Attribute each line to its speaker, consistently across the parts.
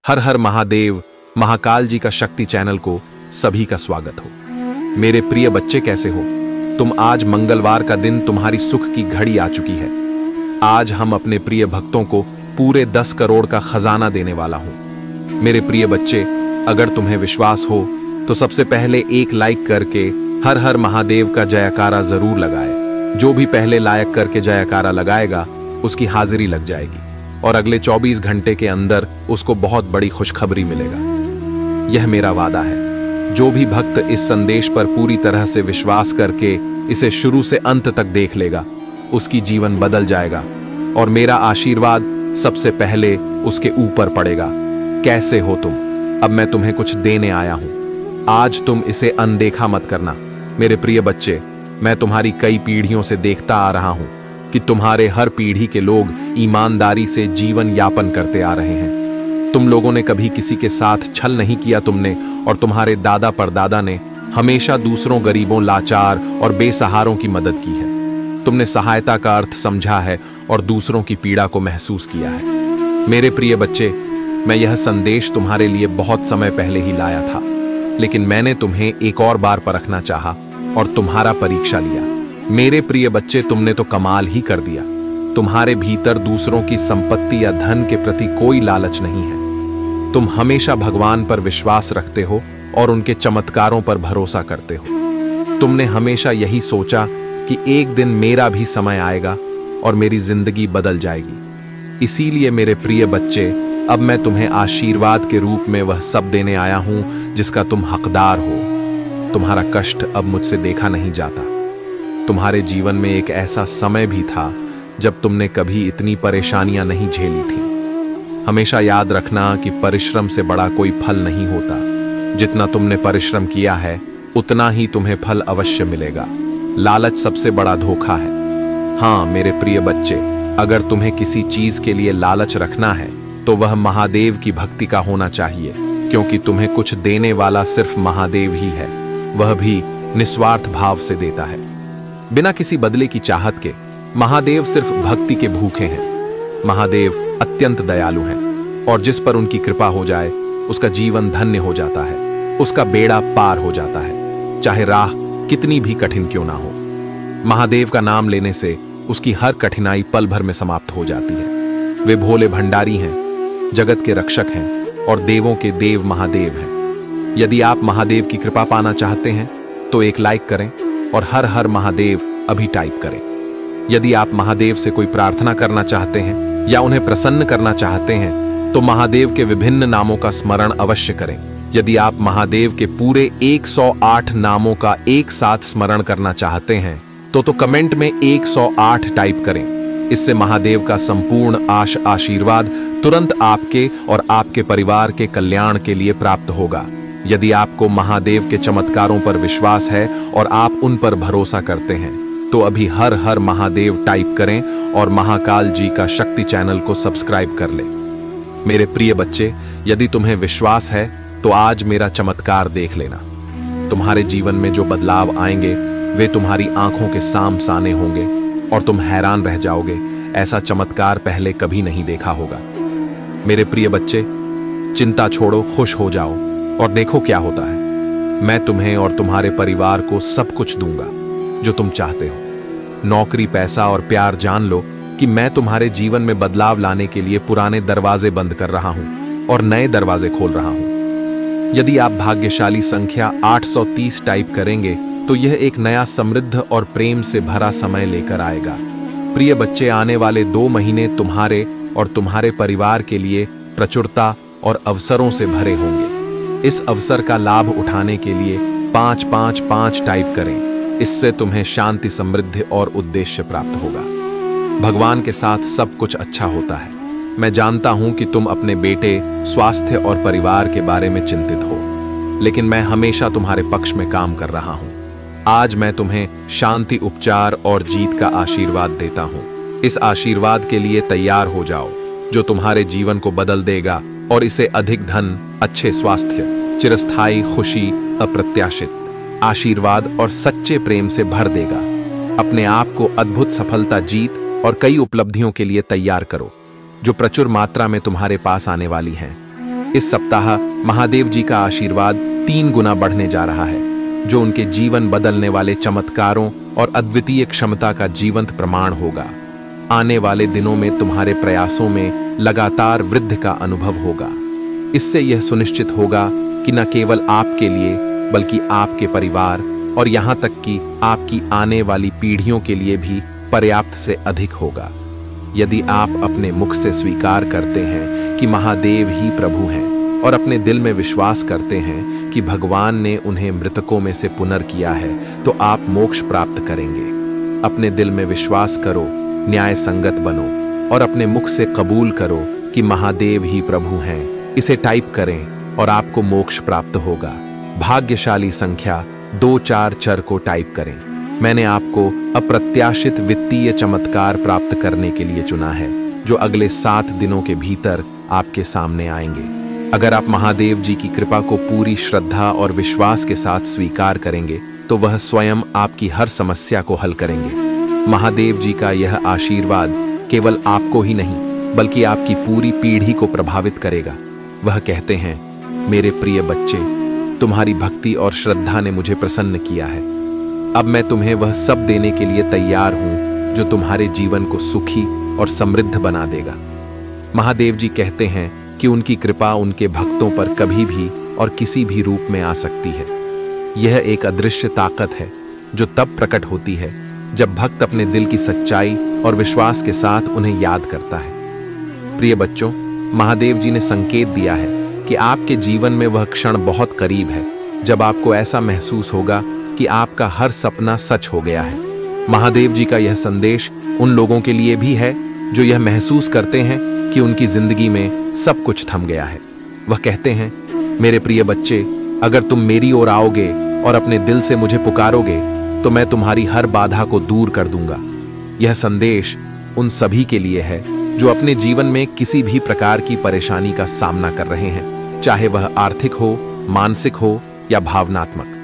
Speaker 1: हर हर महादेव महाकाल जी का शक्ति चैनल को सभी का स्वागत हो। मेरे प्रिय बच्चे, कैसे हो तुम? आज मंगलवार का दिन, तुम्हारी सुख की घड़ी आ चुकी है। आज हम अपने प्रिय भक्तों को पूरे 10 करोड़ का खजाना देने वाला हूं। मेरे प्रिय बच्चे, अगर तुम्हें विश्वास हो तो सबसे पहले एक लाइक करके हर हर महादेव का जयकारा जरूर लगाए। जो भी पहले लाइक करके जयकारा लगाएगा उसकी हाजिरी लग जाएगी और अगले 24 घंटे के अंदर उसको बहुत बड़ी खुशखबरी मिलेगा। यह मेरा वादा है। जो भी भक्त इस संदेश पर पूरी तरह से विश्वास करके इसे शुरू से अंत तक देख लेगा, उसकी जीवन बदल जाएगा और मेरा आशीर्वाद सबसे पहले उसके ऊपर पड़ेगा। कैसे हो तुम? अब मैं तुम्हें कुछ देने आया हूं। आज तुम इसे अनदेखा मत करना। मेरे प्रिय बच्चे, मैं तुम्हारी कई पीढ़ियों से देखता आ रहा हूं कि तुम्हारे हर पीढ़ी के लोग ईमानदारी से जीवन यापन करते आ रहे हैं। तुम लोगों ने कभी किसी के साथ छल नहीं किया तुमने, और तुम्हारे दादा परदादा ने हमेशा दूसरों गरीबों, लाचार और बेसहारों की मदद की है। तुमने सहायता का अर्थ समझा है और दूसरों की पीड़ा को महसूस किया है। मेरे प्रिय बच्चे, मैं यह संदेश तुम्हारे लिए बहुत समय पहले ही लाया था, लेकिन मैंने तुम्हें एक और बार परखना चाहा और तुम्हारा परीक्षा लिया। मेरे प्रिय बच्चे, तुमने तो कमाल ही कर दिया। तुम्हारे भीतर दूसरों की संपत्ति या धन के प्रति कोई लालच नहीं है। तुम हमेशा भगवान पर विश्वास रखते हो और उनके चमत्कारों पर भरोसा करते हो। तुमने हमेशा यही सोचा कि एक दिन मेरा भी समय आएगा और मेरी जिंदगी बदल जाएगी। इसीलिए मेरे प्रिय बच्चे, अब मैं तुम्हें आशीर्वाद के रूप में वह सब देने आया हूं जिसका तुम हकदार हो। तुम्हारा कष्ट अब मुझसे देखा नहीं जाता। तुम्हारे जीवन में एक ऐसा समय भी था जब तुमने कभी इतनी परेशानियां नहीं झेली थी। हमेशा याद रखना कि परिश्रम से बड़ा कोई फल नहीं होता। जितना तुमने परिश्रम किया है उतना ही तुम्हें फल अवश्य मिलेगा। लालच सबसे बड़ा धोखा है। हाँ मेरे प्रिय बच्चे, अगर तुम्हें किसी चीज के लिए लालच रखना है तो वह महादेव की भक्ति का होना चाहिए, क्योंकि तुम्हें कुछ देने वाला सिर्फ महादेव ही है। वह भी निस्वार्थ भाव से देता है, बिना किसी बदले की चाहत के। महादेव सिर्फ भक्ति के भूखे हैं। महादेव अत्यंत दयालु हैं और जिस पर उनकी कृपा हो जाए उसका जीवन धन्य हो जाता है, उसका बेड़ा पार हो जाता है, चाहे राह कितनी भी कठिन क्यों ना हो। महादेव का नाम लेने से उसकी हर कठिनाई पल भर में समाप्त हो जाती है। वे भोले भंडारी हैं, जगत के रक्षक हैं और देवों के देव महादेव हैं। यदि आप महादेव की कृपा पाना चाहते हैं तो एक लाइक करें और हर हर महादेव अभी टाइप करें। यदि आप महादेव से कोई प्रार्थना करना चाहते हैं या उन्हें प्रसन्न करना चाहते हैं तो महादेव के विभिन्न नामों का स्मरण अवश्य करें। यदि आप महादेव के पूरे 108 नामों का एक साथ स्मरण करना चाहते हैं तो कमेंट में 108 टाइप करें। इससे महादेव का संपूर्ण आशीर्वाद तुरंत आपके और आपके परिवार के कल्याण के लिए प्राप्त होगा। यदि आपको महादेव के चमत्कारों पर विश्वास है और आप उन पर भरोसा करते हैं तो अभी हर हर महादेव टाइप करें और महाकाल जी का शक्ति चैनल को सब्सक्राइब कर लें। मेरे प्रिय बच्चे, यदि तुम्हें विश्वास है तो आज मेरा चमत्कार देख लेना। तुम्हारे जीवन में जो बदलाव आएंगे वे तुम्हारी आंखों के सामने होंगे और तुम हैरान रह जाओगे। ऐसा चमत्कार पहले कभी नहीं देखा होगा। मेरे प्रिय बच्चे, चिंता छोड़ो, खुश हो जाओ और देखो क्या होता है। मैं तुम्हें और तुम्हारे परिवार को सब कुछ दूंगा जो तुम चाहते हो। नौकरी, पैसा और प्यार। जान लो कि मैं तुम्हारे जीवन में बदलाव लाने के लिए पुराने दरवाजे बंद कर रहा हूं और नए दरवाजे खोल रहा हूं। यदि आप भाग्यशाली संख्या 830 टाइप करेंगे तो यह एक नया समृद्ध और प्रेम से भरा समय लेकर आएगा। प्रिय बच्चे, आने वाले 2 महीने तुम्हारे और तुम्हारे परिवार के लिए प्रचुरता और अवसरों से भरे होंगे। इस अवसर का लाभ उठाने के लिए 555 टाइप करें। इससे तुम्हें शांति, समृद्धि और उद्देश्य प्राप्त होगा। भगवान के साथ सब कुछ अच्छा होता है। मैं जानता हूं कि तुम अपने बेटे, स्वास्थ्य और परिवार के बारे में चिंतित हो, लेकिन मैं हमेशा तुम्हारे पक्ष में काम कर रहा हूं। आज मैं तुम्हें शांति, उपचार और जीत का आशीर्वाद देता हूं। इस आशीर्वाद के लिए तैयार हो जाओ, जो तुम्हारे जीवन को बदल देगा और इसे अधिक धन, अच्छे स्वास्थ्य, चिरस्थायी खुशी, अप्रत्याशित आशीर्वाद और सच्चे प्रेम से भर देगा। अपने आप को अद्भुत सफलता, जीत और कई उपलब्धियों के लिए तैयार करो, जो प्रचुर मात्रा में तुम्हारे पास आने वाली हैं। इस सप्ताह महादेव जी का आशीर्वाद 3 गुना बढ़ने जा रहा है, जो उनके जीवन बदलने वाले चमत्कारों और अद्वितीय क्षमता का जीवंत प्रमाण होगा। आने वाले दिनों में तुम्हारे प्रयासों में लगातार वृद्धि का अनुभव होगा। इससे यह सुनिश्चित होगा कि न केवल आपके लिए बल्कि आपके परिवार और यहाँ तक कि आपकी आने वाली पीढ़ियों के लिए भी पर्याप्त से अधिक होगा। यदि आप अपने मुख से स्वीकार करते हैं कि महादेव ही प्रभु हैं और अपने दिल में विश्वास करते हैं कि भगवान ने उन्हें मृतकों में से पुनर् किया है, तो आप मोक्ष प्राप्त करेंगे। अपने दिल में विश्वास करो, न्याय संगत बनो और अपने मुख से कबूल करो कि महादेव ही प्रभु हैं। इसे टाइप करें और आपको मोक्ष प्राप्त होगा। भाग्यशाली संख्या 24 को टाइप करें। मैंने आपको अप्रत्याशित वित्तीय चमत्कार प्राप्त करने के लिए चुना है, जो अगले 7 दिनों के भीतर आपके सामने आएंगे। अगर आप महादेव जी की कृपा को पूरी श्रद्धा और विश्वास के साथ स्वीकार करेंगे, तो वह स्वयं आपकी हर समस्या को हल करेंगे। महादेव जी का यह आशीर्वाद केवल आपको ही नहीं, बल्कि आपकी पूरी पीढ़ी को प्रभावित करेगा। वह कहते हैं, मेरे प्रिय बच्चे, तुम्हारी भक्ति और श्रद्धा ने मुझे प्रसन्न किया है। अब मैं तुम्हें वह सब देने के लिए तैयार हूं जो तुम्हारे जीवन को सुखी और समृद्ध बना देगा। महादेव जी कहते हैं कि उनकी कृपा उनके भक्तों पर कभी भी और किसी भी रूप में आ सकती है। यह एक अदृश्य ताकत है जो तब प्रकट होती है जब भक्त अपने दिल की सच्चाई और विश्वास के साथ उन्हें याद करता है। प्रिय बच्चों, महादेव जी ने संकेत दिया है कि आपके जीवन में वह क्षण बहुत करीब है जब आपको ऐसा महसूस होगा कि आपका हर सपना सच हो गया है। महादेव जी का यह संदेश उन लोगों के लिए भी है जो यह महसूस करते हैं कि उनकी जिंदगी में सब कुछ थम गया है। वह कहते हैं, मेरे प्रिय बच्चे, अगर तुम मेरी ओर आओगे और अपने दिल से मुझे पुकारोगे, तो मैं तुम्हारी हर बाधा को दूर कर दूंगा। यह संदेश उन सभी के लिए है जो अपने जीवन में किसी भी प्रकार की परेशानी का सामना कर रहे हैं, चाहे वह आर्थिक हो, मानसिक हो या भावनात्मक।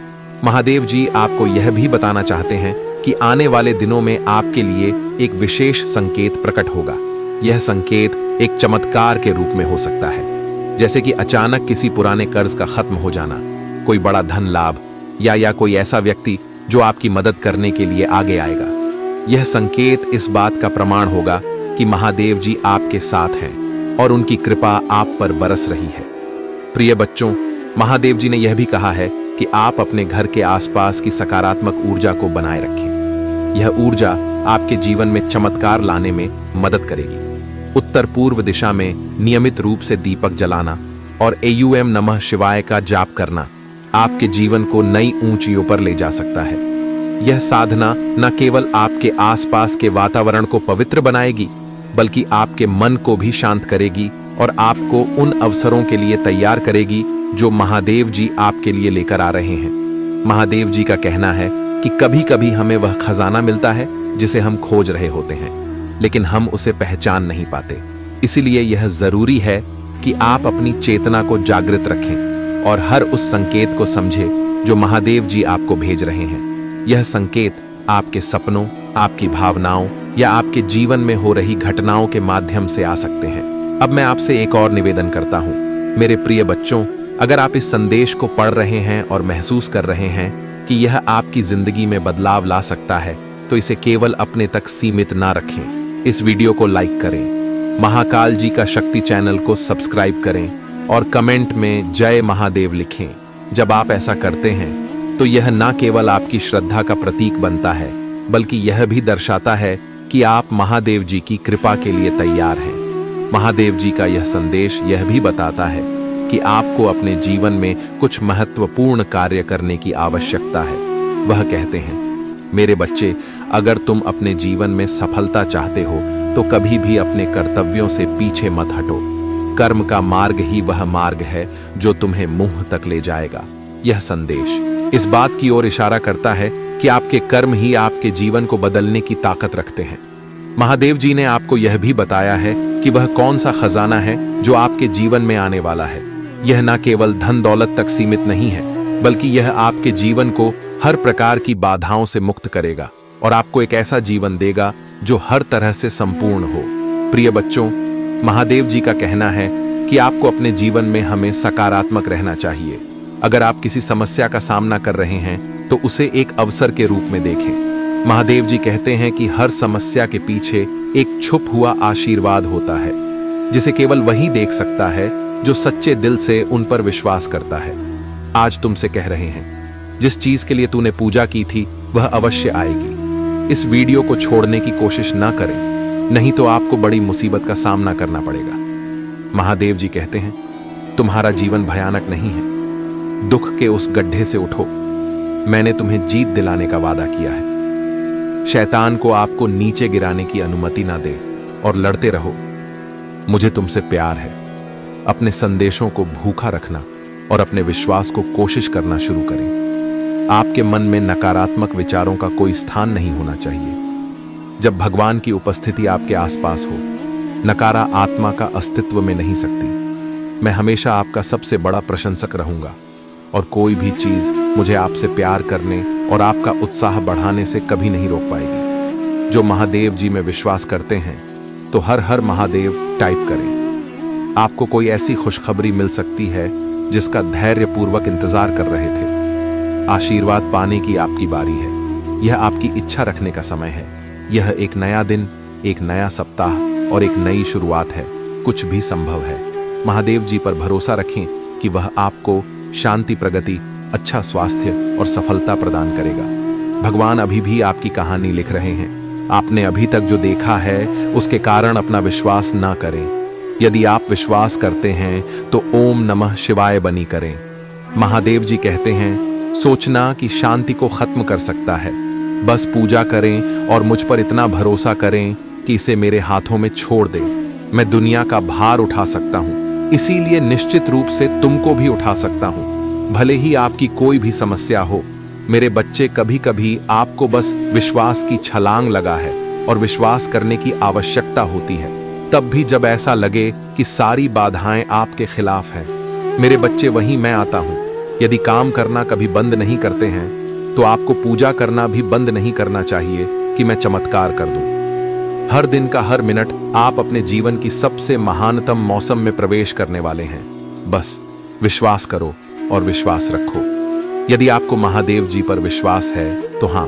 Speaker 1: महादेव जी आपको यह भी बताना चाहते हैं कि आने वाले दिनों में आपके लिए एक विशेष संकेत प्रकट होगा। यह संकेत एक चमत्कार के रूप में हो सकता है, जैसे कि अचानक किसी पुराने कर्ज का खत्म हो जाना, कोई बड़ा धन लाभ या कोई ऐसा व्यक्ति जो आपकी मदद करने के लिए आगे आएगा। यह संकेत इस बात का प्रमाण होगा कि महादेव जी आपके साथ हैं और उनकी कृपा आप पर बरस रही है। प्रिय बच्चों, महादेव जी ने यह भी कहा है कि आप अपने घर के आसपास की सकारात्मक ऊर्जा को बनाए रखें। यह ऊर्जा आपके जीवन में चमत्कार लाने में मदद करेगी। उत्तर पूर्व दिशा में नियमित रूप से दीपक जलाना और एयूएम नमः शिवाय का जाप करना आपके जीवन को नई ऊंचाइयों पर ले जा सकता है। यह साधना न केवल आपके आसपास के वातावरण को पवित्र बनाएगी, बल्कि आपके मन को भी शांत करेगी और आपको उन अवसरों के लिए तैयार करेगी जो महादेव जी आपके लिए लेकर आ रहे हैं। महादेव जी का कहना है कि कभी कभी हमें वह खजाना मिलता है जिसे हम खोज रहे होते हैं, लेकिन हम उसे पहचान नहीं पाते। इसीलिए यह जरूरी है कि आप अपनी चेतना को जागृत रखें और हर उस संकेत को समझें जो महादेव जी आपको भेज रहे हैं। यह संकेत आपके सपनों, आपकी भावनाओं या आपके जीवन में हो रही घटनाओं के माध्यम से आ सकते हैं। अब मैं आपसे एक और निवेदन करता हूं। मेरे प्रिय बच्चों, अगर आप इस संदेश को पढ़ रहे हैं और महसूस कर रहे हैं कि यह आपकी जिंदगी में बदलाव ला सकता है, तो इसे केवल अपने तक सीमित ना रखें। इस वीडियो को लाइक करें, महाकाल जी का शक्ति चैनल को सब्सक्राइब करें और कमेंट में जय महादेव लिखें। जब आप ऐसा करते हैं तो यह न केवल आपकी श्रद्धा का प्रतीक बनता है, बल्कि यह भी दर्शाता है कि आप महादेव जी की कृपा के लिए तैयार हैं। महादेव जी का यह संदेश यह भी बताता है कि आपको अपने जीवन में कुछ महत्वपूर्ण कार्य करने की आवश्यकता है। वह कहते हैं, मेरे बच्चे, अगर तुम अपने जीवन में सफलता चाहते हो तो कभी भी अपने कर्तव्यों से पीछे मत हटो। कर्म का मार्ग ही वह मार्ग है जो तुम्हें मुंह तक ले जाएगा। यह संदेश इस बात की ओर इशारा करता है कि आपके कर्म ही आपके जीवन को बदलने की ताकत रखते हैं। महादेव जी ने आपको यह भी बताया है कि वह कौन सा खजाना है जो आपके जीवन में आने वाला है। यह न केवल धन दौलत तक सीमित नहीं है, बल्कि यह आपके जीवन को हर प्रकार की बाधाओं से मुक्त करेगा और आपको एक ऐसा जीवन देगा जो हर तरह से संपूर्ण हो। प्रिय बच्चों, महादेव जी का कहना है कि आपको अपने जीवन में हमें सकारात्मक रहना चाहिए। अगर आप किसी समस्या का सामना कर रहे हैं तो उसे एक अवसर के रूप में देखें। महादेव जी कहते हैं कि हर समस्या के पीछे एक छुप हुआ आशीर्वाद होता है, जिसे केवल वही देख सकता है जो सच्चे दिल से उन पर विश्वास करता है। आज तुमसे कह रहे हैं, जिस चीज के लिए तूने पूजा की थी वह अवश्य आएगी। इस वीडियो को छोड़ने की कोशिश ना करें, नहीं तो आपको बड़ी मुसीबत का सामना करना पड़ेगा। महादेव जी कहते हैं, तुम्हारा जीवन भयानक नहीं है। दुख के उस गड्ढे से उठो, मैंने तुम्हें जीत दिलाने का वादा किया है। शैतान को आपको नीचे गिराने की अनुमति ना दे और लड़ते रहो। मुझे तुमसे प्यार है। अपने संदेशों को भूखा रखना और अपने विश्वास को कोशिश करना शुरू करें। आपके मन में नकारात्मक विचारों का कोई स्थान नहीं होना चाहिए। जब भगवान की उपस्थिति आपके आसपास हो, नकारा आत्मा का अस्तित्व में नहीं सकती। मैं हमेशा आपका सबसे बड़ा प्रशंसक रहूंगा और कोई भी चीज मुझे आपसे प्यार करने और आपका उत्साह बढ़ाने से कभी नहीं रोक पाएगी। जो महादेव जी में विश्वास करते हैं तो हर हर महादेव टाइप करें। आपको कोई ऐसी खुशखबरी मिल सकती है जिसका धैर्यपूर्वक इंतजार कर रहे थे। आशीर्वाद पाने की आपकी बारी है। यह आपकी इच्छा रखने का समय है। यह एक नया दिन, एक नया सप्ताह और एक नई शुरुआत है। कुछ भी संभव है। महादेव जी पर भरोसा रखें कि वह आपको शांति, प्रगति, अच्छा स्वास्थ्य और सफलता प्रदान करेगा। भगवान अभी भी आपकी कहानी लिख रहे हैं। आपने अभी तक जो देखा है उसके कारण अपना विश्वास ना करें। यदि आप विश्वास करते हैं तो ओम नमः शिवाय बनी करें। महादेव जी कहते हैं, सोचना कि शांति को खत्म कर सकता है। बस पूजा करें और मुझ पर इतना भरोसा करें कि इसे मेरे हाथों में छोड़ दें। मैं दुनिया का भार उठा सकता हूं, इसीलिए निश्चित रूप से तुमको भी उठा सकता हूं। भले ही आपकी कोई भी समस्या हो मेरे बच्चे, कभी कभी आपको बस विश्वास की छलांग लगा है और विश्वास करने की आवश्यकता होती है। तब भी जब ऐसा लगे कि सारी बाधाएं आपके खिलाफ हैं, मेरे बच्चे, वहीं मैं आता हूं। यदि काम करना कभी बंद नहीं करते हैं तो आपको पूजा करना भी बंद नहीं करना चाहिए कि मैं चमत्कार कर दूं। हर दिन का हर मिनट आप अपने जीवन की सबसे महानतम मौसम में प्रवेश करने वाले हैं। बस विश्वास करो और विश्वास रखो। यदि आपको महादेव जी पर विश्वास है तो हां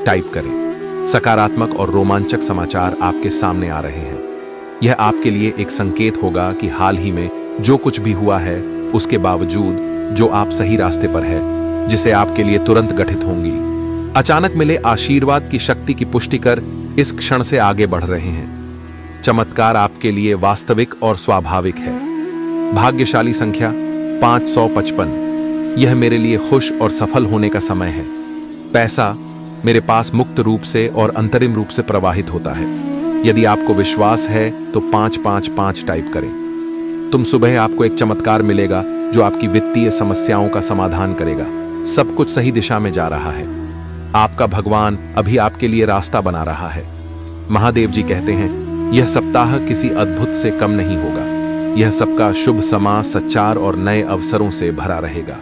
Speaker 1: टाइप करें। सकारात्मक और रोमांचक समाचार आपके सामने आ रहे हैं। यह आपके लिए एक संकेत होगा कि हाल ही में जो कुछ भी हुआ है उसके बावजूद जो आप सही रास्ते पर है, जिसे आपके लिए तुरंत गठित होंगी। अचानक मिले आशीर्वाद की शक्ति की पुष्टि कर इस क्षण से आगे बढ़ रहे हैं। चमत्कार आपके लिए वास्तविक और स्वाभाविक है। भाग्यशाली संख्या 555। यह मेरे लिए खुश और सफल होने का समय है। पैसा मेरे पास मुक्त रूप से और अंतरिम रूप से प्रवाहित होता है। यदि आपको विश्वास है तो 555 टाइप करें। तुम सुबह आपको एक चमत्कार मिलेगा जो आपकी वित्तीय समस्याओं का समाधान करेगा। सब कुछ सही दिशा में जा रहा है। आपका भगवान अभी आपके लिए रास्ता बना रहा है। महादेव जी कहते हैं, यह सप्ताह किसी अद्भुत से कम नहीं होगा। यह सबका शुभ समाज, सच्चार और नए अवसरों से भरा रहेगा।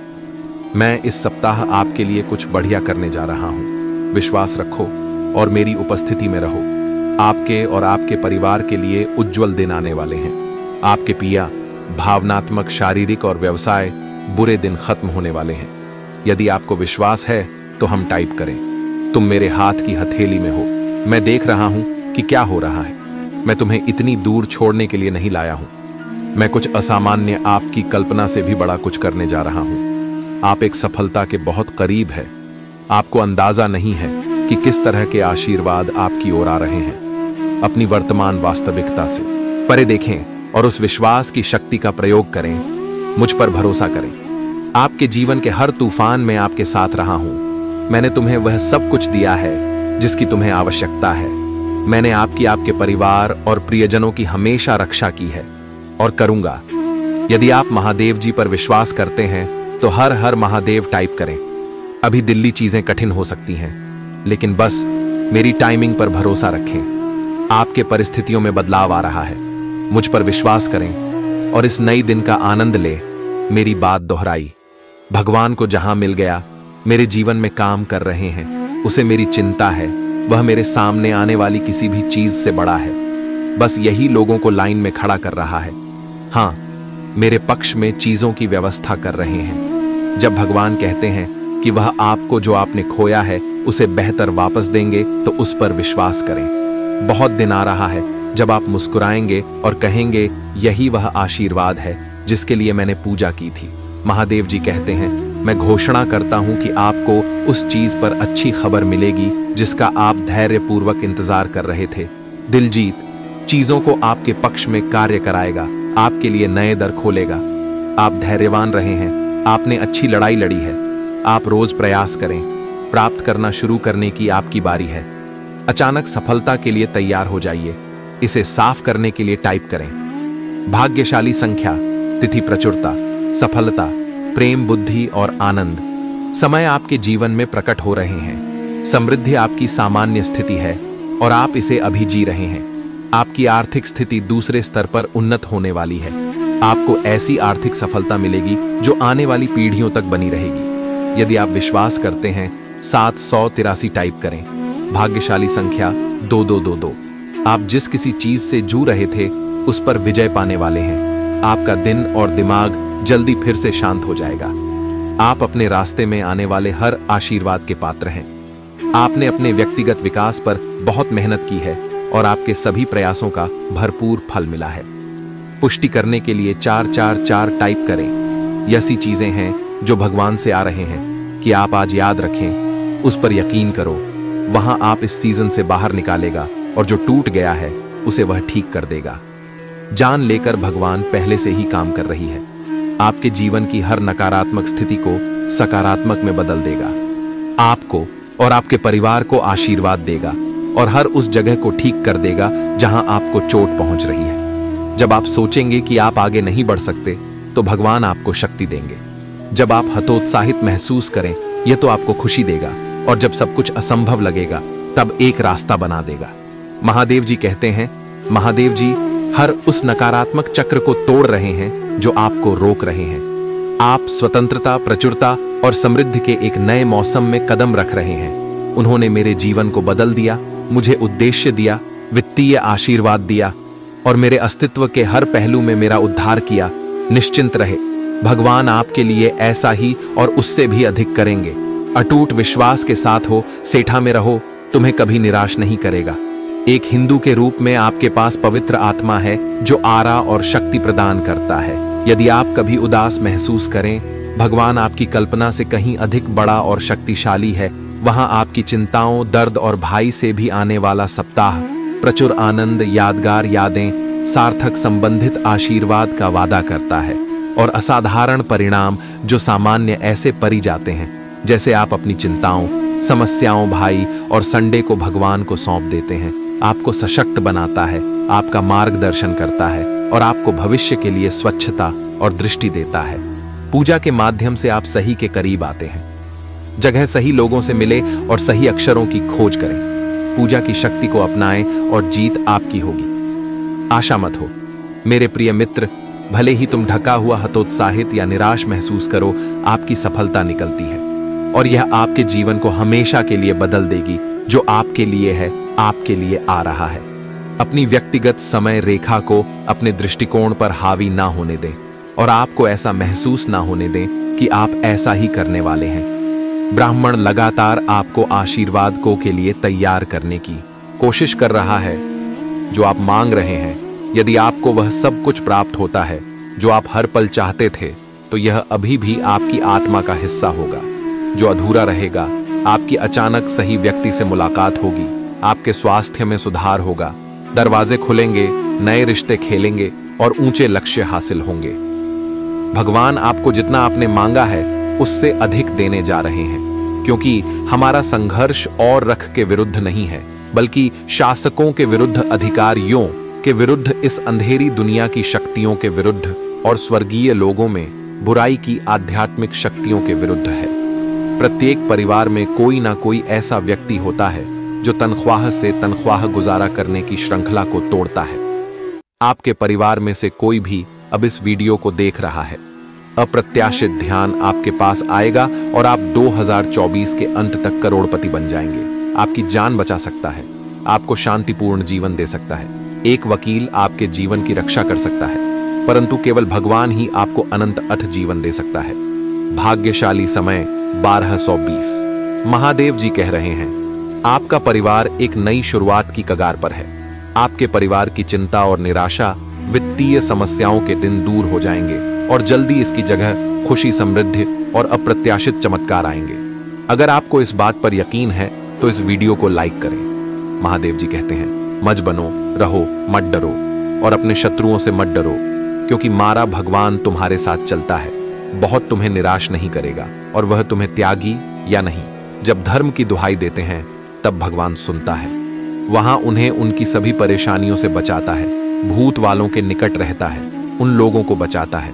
Speaker 1: मैं इस सप्ताह आपके लिए कुछ बढ़िया करने जा रहा हूं। विश्वास रखो और मेरी उपस्थिति में रहो। आपके और आपके परिवार के लिए उज्जवल दिन आने वाले हैं। आपके पिया, भावनात्मक, शारीरिक और व्यवसाय बुरे दिन खत्म होने वाले हैं। यदि आपको विश्वास है तो हम टाइप करें। तुम मेरे हाथ की हथेली में हो। मैं देख रहा हूं कि क्या हो रहा है। मैं तुम्हें इतनी दूर छोड़ने के लिए नहीं लाया हूं। मैं कुछ असामान्य, आपकी कल्पना से भी बड़ा कुछ करने जा रहा हूं। आप एक सफलता के बहुत करीब है। आपको अंदाजा नहीं है कि किस तरह के आशीर्वाद आपकी ओर आ रहे हैं। अपनी वर्तमान वास्तविकता से परे देखें और उस विश्वास की शक्ति का प्रयोग करें। मुझ पर भरोसा करें। आपके जीवन के हर तूफान में आपके साथ रहा हूं। मैंने तुम्हें वह सब कुछ दिया है जिसकी तुम्हें आवश्यकता है। मैंने आपकी, आपके परिवार और प्रियजनों की हमेशा रक्षा की है और करूंगा। यदि आप महादेव जी पर विश्वास करते हैं तो हर हर महादेव टाइप करें। अभी दिल्ली चीजें कठिन हो सकती हैं, लेकिन बस मेरी टाइमिंग पर भरोसा रखें। आपके परिस्थितियों में बदलाव आ रहा है। मुझ पर विश्वास करें और इस नई दिन का आनंद ले। मेरी बात दोहराई। भगवान को जहां मिल गया, मेरे जीवन में काम कर रहे हैं, उसे मेरी चिंता है। वह मेरे सामने आने वाली किसी भी चीज से बड़ा है। बस यही लोगों को लाइन में खड़ा कर रहा है। हाँ, मेरे पक्ष में चीजों की व्यवस्था कर रहे हैं। जब भगवान कहते हैं कि वह आपको जो आपने खोया है उसे बेहतर वापस देंगे, तो उस पर विश्वास करें। बहुत दिन आ रहा है जब आप मुस्कुराएंगे और कहेंगे, यही वह आशीर्वाद है जिसके लिए मैंने पूजा की थी। महादेव जी कहते हैं, मैं घोषणा करता हूं कि आपको उस चीज पर अच्छी खबर मिलेगी जिसका आप धैर्यपूर्वक इंतजार कर रहे थे। दिलजीत चीजों को आपके पक्ष में कार्य कराएगा, आपके लिए नए दर खोलेगा। आप धैर्यवान रहे हैं, आपने अच्छी लड़ाई लड़ी है। आप रोज प्रयास करें, प्राप्त करना शुरू करने की आपकी बारी है। अचानक सफलता के लिए तैयार हो जाइए। इसे साफ करने के लिए टाइप करें, भाग्यशाली संख्या, तिथि प्रचुरता, सफलता, प्रेम, बुद्धि और आनंद। समय आपके जीवन में प्रकट हो रहे हैं। समृद्धि आपकी सामान्य स्थिति है और आप इसे अभी जी रहे हैं। आपकी आर्थिक स्थिति दूसरे स्तर पर उन्नत होने वाली है। आपको ऐसी आर्थिक सफलता मिलेगी जो आने वाली पीढ़ियों तक बनी रहेगी। यदि आप विश्वास करते हैं, 783 टाइप करें, भाग्यशाली संख्या 2222। आप जिस किसी चीज से जूझ रहे थे उस पर विजय पाने वाले हैं। आपका दिन और दिमाग जल्दी फिर से शांत हो जाएगा। आप अपने रास्ते में आने वाले हर आशीर्वाद के पात्र हैं। आपने अपने व्यक्तिगत विकास पर बहुत मेहनत की है और आपके सभी प्रयासों का भरपूर फल मिला है। पुष्टि करने के लिए 444 टाइप करें। ये ऐसी चीजें हैं जो भगवान से आ रहे हैं कि आप आज याद रखें, उस पर यकीन करो। वहां आप इस सीजन से बाहर निकालेगा और जो टूट गया है उसे वह ठीक कर देगा। जान लेकर भगवान पहले से ही काम कर रही है। आपके जीवन की हर नकारात्मक स्थिति को सकारात्मक में बदल देगा। आपको और आपके परिवार को आशीर्वाद देगा और हर उस जगह को ठीक कर देगा जहां आपको चोट पहुंच रही है। जब आप सोचेंगे कि आप आगे नहीं बढ़ सकते तो भगवान आपको शक्ति देंगे। जब आप हतोत्साहित महसूस करें, यह तो आपको खुशी देगा, और जब सब कुछ असंभव लगेगा तब एक रास्ता बना देगा। महादेव जी कहते हैं, महादेव जी हर उस नकारात्मक चक्र को तोड़ रहे हैं जो आपको रोक रहे हैं। आप स्वतंत्रता, प्रचुरता और समृद्धि के एक नए मौसम में कदम रख रहे हैं। उन्होंने मेरे जीवन को बदल दिया, मुझे उद्देश्य दिया, वित्तीय आशीर्वाद दिया और मेरे अस्तित्व के हर पहलू में मेरा उद्धार किया। निश्चिंत रहे, भगवान आपके लिए ऐसा ही और उससे भी अधिक करेंगे। अटूट विश्वास के साथ हो, सेठा में रहो, तुम्हें कभी निराश नहीं करेगा। एक हिंदू के रूप में आपके पास पवित्र आत्मा है जो आरा और शक्ति प्रदान करता है। यदि आप कभी उदास महसूस करें, भगवान आपकी कल्पना से कहीं अधिक बड़ा और शक्तिशाली है। वहां आपकी चिंताओं, दर्द और भय से भी आने वाला सप्ताह प्रचुर आनंद, यादगार यादें, सार्थक संबंधित आशीर्वाद का वादा करता है और असाधारण परिणाम जो सामान्य ऐसे परी जाते हैं जैसे आप अपनी चिंताओं, समस्याओं, भय और संडे को भगवान को सौंप देते हैं। आपको सशक्त बनाता है, आपका मार्गदर्शन करता है और आपको भविष्य के लिए स्वच्छता और दृष्टि देता है। पूजा के माध्यम से आप सही के करीब आते हैं। जगह सही लोगों से मिले और सही अक्षरों की खोज करें। पूजा की शक्ति को अपनाएं और जीत आपकी होगी। आशा मत हो मेरे प्रिय मित्र, भले ही तुम ढका हुआ, हतोत्साहित या निराश महसूस करो, आपकी सफलता निकलती है और यह आपके जीवन को हमेशा के लिए बदल देगी। जो आपके लिए है, आपके लिए आ रहा है। अपनी व्यक्तिगत समय रेखा को अपने दृष्टिकोण पर हावी ना होने दें और आपको ऐसा महसूस ना होने दें कि आप ऐसा ही करने वाले हैं। ब्राह्मण लगातार आपको आशीर्वाद को के लिए तैयार करने की कोशिश कर रहा है जो आप मांग रहे हैं। यदि आपको वह सब कुछ प्राप्त होता है जो आप हर पल चाहते थे, तो यह अभी भी आपकी आत्मा का हिस्सा होगा। जो अधूरा रहेगा, आपकी अचानक सही व्यक्ति से मुलाकात होगी, आपके स्वास्थ्य में सुधार होगा, दरवाजे खुलेंगे, नए रिश्ते खेलेंगे और ऊंचे लक्ष्य हासिल होंगे। भगवान आपको जितना आपने मांगा है उससे अधिक देने जा रहे हैं, क्योंकि हमारा संघर्ष और रख के विरुद्ध नहीं है, बल्कि शासकों के विरुद्ध, अधिकारियों के विरुद्ध, इस अंधेरी दुनिया की शक्तियों के विरुद्ध और स्वर्गीय लोगों में बुराई की आध्यात्मिक शक्तियों के विरुद्ध है। प्रत्येक परिवार में कोई ना कोई ऐसा व्यक्ति होता है जो तनख्वाह से तनख्वाह गुजारा करने की श्रृंखला को तोड़ता है। आपके परिवार में से कोई भी अब इस वीडियो को देख रहा है। अप्रत्याशित ध्यान आपके पास आएगा और आप 2024 के अंत तक करोड़पति बन जाएंगे। आपकी जान बचा सकता है, आपको शांतिपूर्ण जीवन दे सकता है। एक वकील आपके जीवन की रक्षा कर सकता है। परंतु केवल भगवान ही आपको अनंत अथ जीवन दे सकता है। भाग्यशाली समय 1220। महादेव जी कह रहे हैं, आपका परिवार एक नई शुरुआत की कगार पर है। आपके परिवार की चिंता और निराशा, वित्तीय समस्याओं के दिन दूर हो जाएंगे और जल्दी इसकी जगह खुशी, समृद्धि और अप्रत्याशित चमत्कार आएंगे। अगर आपको इस बात पर यकीन है तो इस वीडियो को लाइक करें। महादेव जी कहते हैं, मज बनो, रहो, मत डरो और अपने शत्रुओं से मत डरो, क्योंकि मारा भगवान तुम्हारे साथ चलता है। बहुत तुम्हें निराश नहीं करेगा और वह तुम्हें त्यागी या नहीं। जब धर्म की दुहाई देते हैं तब भगवान सुनता है। वहां उन्हें उनकी सभी परेशानियों से बचाता है, भूत वालों के निकट रहता है, उन लोगों को बचाता है।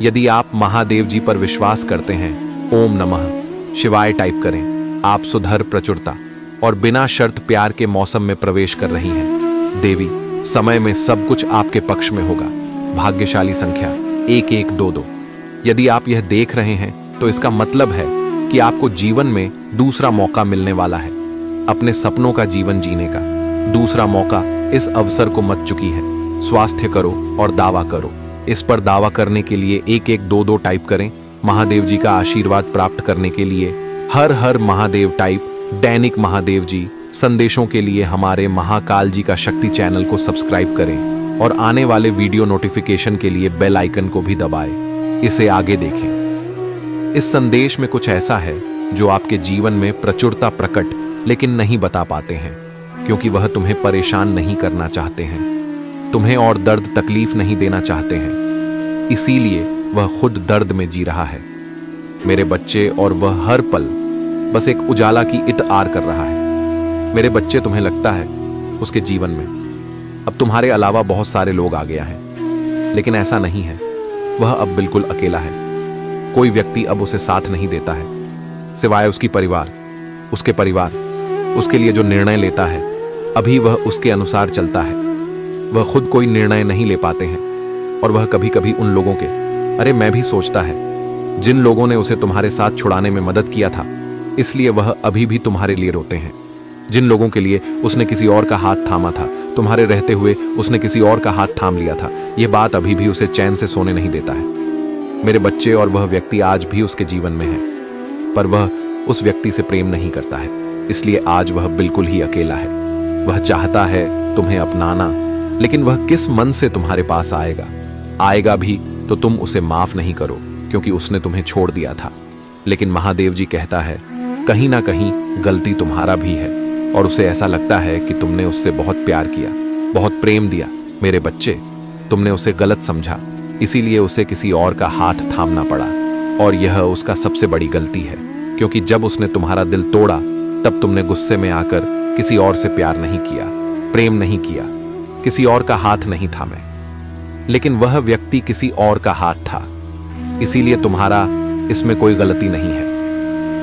Speaker 1: यदि आप महादेव जी पर विश्वास करते हैं, ओम नमः शिवाय टाइप करें। आप सुधर, प्रचुरता और बिना शर्त प्यार के मौसम में प्रवेश कर रही हैं। देवी, समय में सब कुछ आपके पक्ष में होगा। भाग्यशाली संख्या 1122। यदि आप यह देख रहे हैं तो इसका मतलब है कि आपको जीवन में दूसरा मौका मिलने वाला है। अपने सपनों का जीवन जीने का दूसरा मौका इस अवसर को मत चुकी है। स्वास्थ्य करो और दावा करो। इस पर दावा करने के लिए 1122 टाइप करें। महादेव जी का आशीर्वाद प्राप्त करने के लिए हर हर महादेव टाइप। दैनिक महादेव जी संदेशों के लिए हमारे महाकाल जी का शक्ति चैनल को सब्सक्राइब करें और आने वाले वीडियो नोटिफिकेशन के लिए बेल आइकन को भी दबाएं। इसे आगे देखें। इस संदेश में कुछ ऐसा है जो आपके जीवन में प्रचुरता प्रकट लेकिन नहीं बता पाते हैं, क्योंकि वह तुम्हें परेशान नहीं करना चाहते हैं, तुम्हें और दर्द तकलीफ नहीं देना चाहते हैं, इसीलिए वह खुद दर्द में जी रहा है मेरे बच्चे। और वह हर पल बस एक उजाला की इट आर कर रहा है मेरे बच्चे। तुम्हें लगता है उसके जीवन में अब तुम्हारे अलावा बहुत सारे लोग आ गया हैं, लेकिन ऐसा नहीं है। वह अब बिल्कुल अकेला है। कोई व्यक्ति अब उसे साथ नहीं देता है सिवाय उसकी परिवार। उसके परिवार उसके लिए जो निर्णय लेता है, अभी वह उसके अनुसार चलता है। वह खुद कोई निर्णय नहीं ले पाते हैं और वह कभी कभी उन लोगों के, अरे मैं भी सोचता है, जिन लोगों ने उसे तुम्हारे साथ छुड़ाने में मदद किया था, इसलिए वह अभी भी तुम्हारे लिए रोते हैं। जिन लोगों के लिए उसने किसी और का हाथ थामा था, तुम्हारे रहते हुए उसने किसी और का हाथ थाम लिया था, यह बात अभी भी उसे चैन से सोने नहीं देता है मेरे बच्चे। और वह व्यक्ति आज भी उसके जीवन में है, पर वह उस व्यक्ति से प्रेम नहीं करता है, इसलिए आज वह बिल्कुल ही अकेला है। वह चाहता है तुम्हें अपनाना, लेकिन वह किस मन से तुम्हारे पास आएगा भी तो तुम उसे माफ नहीं करो, क्योंकि उसने तुम्हें छोड़ दिया था। लेकिन महादेव जी कहता है, कहीं ना कहीं गलती तुम्हारा भी है और उसे ऐसा लगता है कि तुमने उससे बहुत प्यार किया, बहुत प्रेम दिया मेरे बच्चे। तुमने उसे गलत समझा, इसीलिए उसे किसी और का हाथ थामना पड़ा, और यह उसका सबसे बड़ी गलती है, क्योंकि जब उसने तुम्हारा दिल तोड़ा तब तुमने गुस्से में आकर किसी और से प्यार नहीं किया, प्रेम नहीं किया, किसी और का हाथ नहीं थामे। लेकिन वह व्यक्ति किसी और का हाथ था, इसीलिए तुम्हारा इसमें कोई गलती नहीं है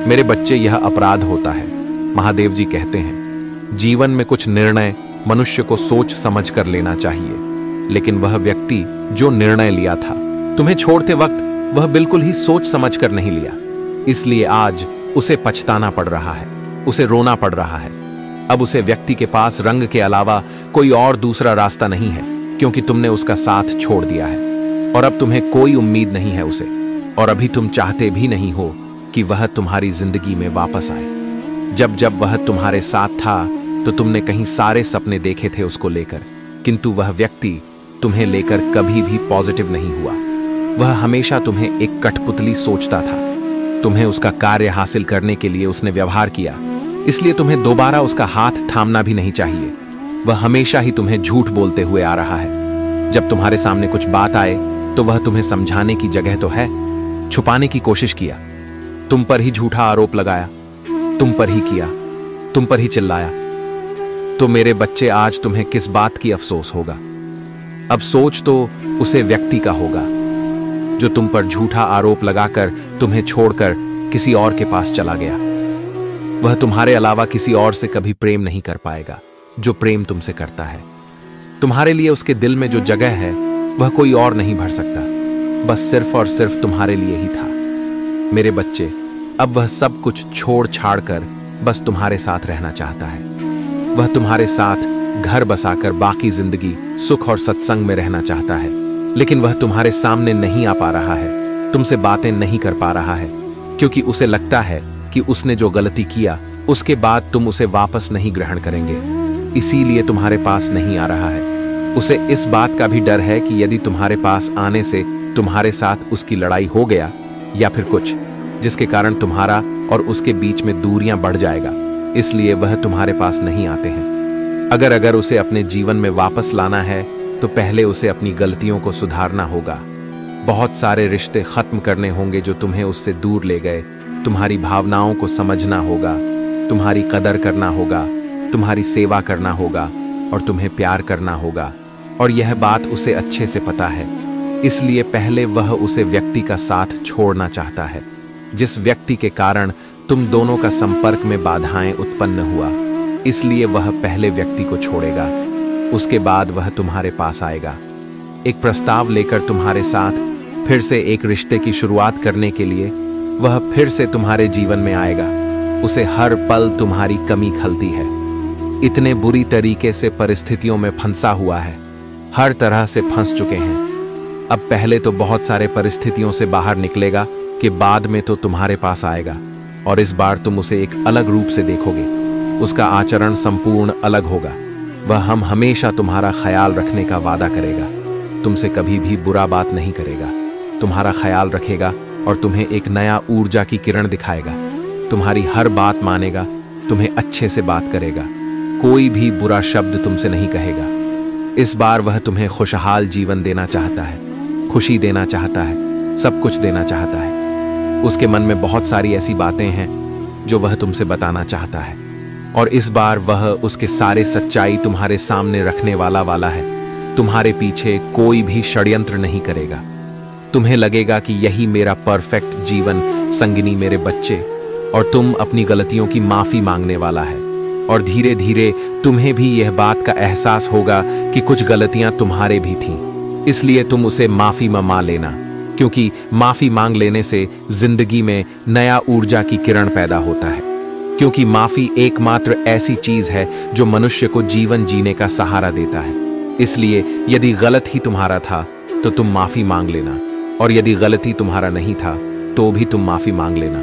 Speaker 1: मेरे बच्चे। यह अपराध होता है। महादेव जी कहते हैं, जीवन में कुछ निर्णय मनुष्य को सोच समझ कर लेना चाहिए, लेकिन वह व्यक्ति जो निर्णय लिया था तुम्हें छोड़ते वक्त, वह बिल्कुल ही सोच समझ कर नहीं लिया, इसलिए आज उसे पछताना पड़ रहा है, उसे रोना पड़ रहा है। अब उसे व्यक्ति के पास रंग के अलावा कोई और दूसरा रास्ता नहीं है, क्योंकि तुमने उसका साथ छोड़ दिया है और अब तुम्हें कोई उम्मीद नहीं है उसे। और अभी तुम चाहते भी नहीं हो कि वह तुम्हारी जिंदगी में वापस आए। जब जब वह तुम्हारे साथ था तो तुमने कहीं सारे सपने देखे थे उसको लेकर, किंतु वह व्यक्ति तुम्हें लेकर कभी भी पॉजिटिव नहीं हुआ। वह हमेशा तुम्हें एक कठपुतली सोचता था। तुम्हें उसका कार्य हासिल करने के लिए उसने व्यवहार किया, इसलिए तुम्हें दोबारा उसका हाथ थामना भी नहीं चाहिए। वह हमेशा ही तुम्हें झूठ बोलते हुए आ रहा है। जब तुम्हारे सामने कुछ बात आए तो वह तुम्हें समझाने की जगह तो है, छुपाने की कोशिश किया, तुम पर ही झूठा आरोप लगाया, तुम पर ही किया, तुम पर ही चिल्लाया। तो मेरे बच्चे, आज तुम्हें किस बात की अफसोस होगा? अफसोस तो उसे व्यक्ति का होगा जो तुम पर झूठा आरोप लगाकर तुम्हें छोड़कर किसी और के पास चला गया। वह तुम्हारे अलावा किसी और से कभी प्रेम नहीं कर पाएगा जो प्रेम तुमसे करता है। तुम्हारे लिए उसके दिल में जो जगह है वह कोई और नहीं भर सकता, बस सिर्फ और सिर्फ तुम्हारे लिए ही था मेरे बच्चे। अब वह सब कुछ छोड़ छाड़ कर बस तुम्हारे साथ रहना चाहता है। वह तुम्हारे साथ घर बसाकर बाकी जिंदगी सुख और सत्संग में रहना चाहता है। लेकिन वह तुम्हारे सामने नहीं आ पा रहा है, तुमसे बातें नहीं कर पा रहा है, क्योंकि उसे लगता है कि उसने जो गलती किया उसके बाद तुम उसे वापस नहीं ग्रहण करेंगे, इसीलिए तुम्हारे पास नहीं आ रहा है। उसे इस बात का भी डर है कि यदि तुम्हारे पास आने से तुम्हारे साथ उसकी लड़ाई हो गया या फिर कुछ जिसके कारण तुम्हारा और उसके बीच में दूरियां बढ़ जाएगा, इसलिए वह तुम्हारे पास नहीं आते हैं। अगर उसे अपने जीवन में वापस लाना है तो पहले उसे अपनी गलतियों को सुधारना होगा। बहुत सारे रिश्ते खत्म करने होंगे जो तुम्हें उससे दूर ले गए। तुम्हारी भावनाओं को समझना होगा, तुम्हारी कदर करना होगा, तुम्हारी सेवा करना होगा और तुम्हें प्यार करना होगा। और यह बात उसे अच्छे से पता है, इसलिए पहले वह उसे व्यक्ति का साथ छोड़ना चाहता है जिस व्यक्ति के कारण तुम दोनों का संपर्क में बाधाएं उत्पन्न हुआ। इसलिए वह पहले व्यक्ति को छोड़ेगा, उसके बाद वह तुम्हारे पास आएगा एक प्रस्ताव लेकर तुम्हारे साथ फिर से एक रिश्ते की शुरुआत करने के लिए। वह फिर से तुम्हारे जीवन में आएगा। उसे हर पल तुम्हारी कमी खलती है, इतने बुरी तरीके से परिस्थितियों में फंसा हुआ है, हर तरह से फंस चुके हैं। अब पहले तो बहुत सारे परिस्थितियों से बाहर निकलेगा कि बाद में तो तुम्हारे पास आएगा और इस बार तुम उसे एक अलग रूप से देखोगे। उसका आचरण संपूर्ण अलग होगा। वह हम हमेशा तुम्हारा ख्याल रखने का वादा करेगा, तुमसे कभी भी बुरा बात नहीं करेगा, तुम्हारा ख्याल रखेगा और तुम्हें एक नया ऊर्जा की किरण दिखाएगा। तुम्हारी हर बात मानेगा, तुम्हें अच्छे से बात करेगा, कोई भी बुरा शब्द तुमसे नहीं कहेगा। इस बार वह तुम्हें खुशहाल जीवन देना चाहता है, खुशी देना चाहता है, सब कुछ देना चाहता है। उसके मन में बहुत सारी ऐसी बातें हैं जो वह तुमसे बताना चाहता है और इस बार वह उसके सारे सच्चाई तुम्हारे सामने रखने वाला है। तुम्हारे पीछे कोई भी षड्यंत्र नहीं करेगा। तुम्हें लगेगा कि यही मेरा परफेक्ट जीवन संगिनी मेरे बच्चे, और तुम अपनी गलतियों की माफी मांगने वाला है और धीरे धीरे तुम्हें भी यह बात का एहसास होगा कि कुछ गलतियां तुम्हारे भी थीं। इसलिए तुम उसे माफी मा लेना, क्योंकि माफी मांग लेने से जिंदगी में नया ऊर्जा की किरण पैदा होता है। क्योंकि माफी एकमात्र ऐसी चीज है जो मनुष्य को जीवन जीने का सहारा देता है। इसलिए यदि गलत ही तुम्हारा था तो तुम माफी मांग लेना, और यदि गलती तुम्हारा नहीं था तो भी तुम माफी मांग लेना,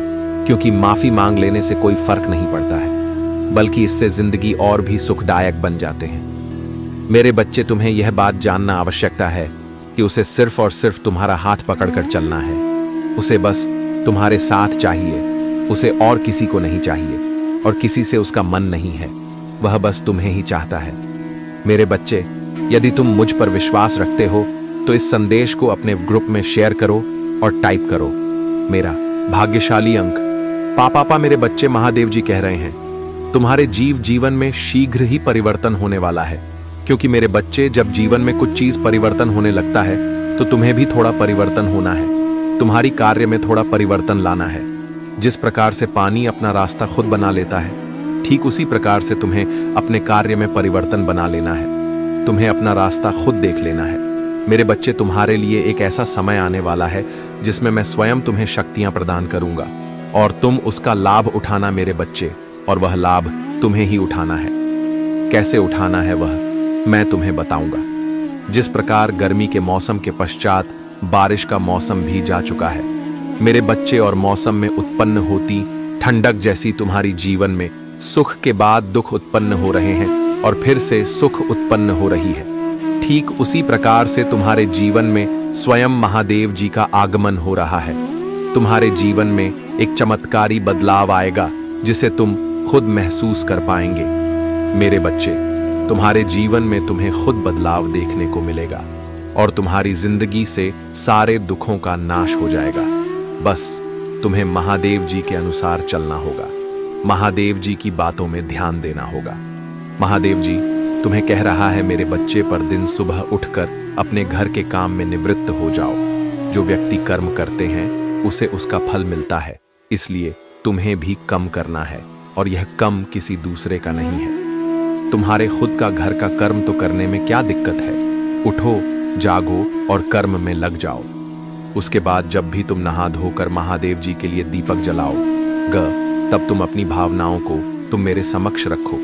Speaker 1: क्योंकि माफी मांग लेने से कोई फर्क नहीं पड़ता है, बल्कि इससे जिंदगी और भी सुखदायक बन जाते हैं। मेरे बच्चे, तुम्हें यह बात जानना आवश्यकता है कि उसे सिर्फ और सिर्फ तुम्हारा हाथ पकड़कर चलना है। उसे बस तुम्हारे साथ चाहिए, उसे और किसी को नहीं चाहिए और किसी से उसका मन नहीं है। वह बस तुम्हें ही चाहता है। मेरे बच्चे, यदि तुम मुझ पर विश्वास रखते हो तो इस संदेश को अपने ग्रुप में शेयर करो और टाइप करो, मेरा भाग्यशाली अंक। पापा, मेरे बच्चे, महादेव जी कह रहे हैं तुम्हारे जीवन में शीघ्र ही परिवर्तन होने वाला है। क्योंकि मेरे बच्चे, जब जीवन में कुछ चीज परिवर्तन होने लगता है तो तुम्हें भी थोड़ा परिवर्तन होना है। तुम्हारी कार्य में थोड़ा परिवर्तन लाना है। जिस प्रकार से पानी अपना रास्ता खुद बना लेता है, ठीक उसी प्रकार से तुम्हें अपने कार्य में परिवर्तन बना लेना है। तुम्हें अपना रास्ता खुद देख लेना है। मेरे बच्चे, तुम्हारे लिए एक ऐसा समय आने वाला है जिसमें मैं स्वयं तुम्हें शक्तियां प्रदान करूंगा और तुम उसका लाभ उठाना मेरे बच्चे, और वह लाभ तुम्हें ही उठाना है। कैसे उठाना है वह मैं तुम्हें बताऊंगा। जिस प्रकार गर्मी के मौसम के पश्चात बारिश का मौसम भी जा चुका है मेरे बच्चे, और मौसम में उत्पन्न होती ठंडक जैसी तुम्हारी जीवन में सुख के बाद दुख उत्पन्न हो रहे हैं और फिर से सुख उत्पन्न हो रही है, ठीक उसी प्रकार से तुम्हारे जीवन में स्वयं महादेव जी का आगमन हो रहा है। तुम्हारे जीवन में एक चमत्कारी बदलाव आएगा जिसे तुम खुद महसूस कर पाएंगे। मेरे बच्चे, तुम्हारे जीवन में तुम्हें खुद बदलाव देखने को मिलेगा और तुम्हारी जिंदगी से सारे दुखों का नाश हो जाएगा। बस तुम्हें महादेव जी के अनुसार चलना होगा, महादेव जी की बातों में ध्यान देना होगा। महादेव जी तुम्हें कह रहा है मेरे बच्चे, पर दिन सुबह उठकर अपने घर के काम में निवृत्त हो जाओ। जो व्यक्ति कर्म करते हैं उसे उसका फल मिलता है, इसलिए तुम्हें भी कम करना है, और यह कम किसी दूसरे का नहीं है। तुम्हारे खुद का घर का कर्म तो करने में क्या दिक्कत है। उठो, जागो और कर्म में लग जाओ। उसके बाद जब भी तुम नहा धोकर महादेव जी के लिए दीपक जलाओ तब तुम अपनी भावनाओं को तुम मेरे समक्ष रखो,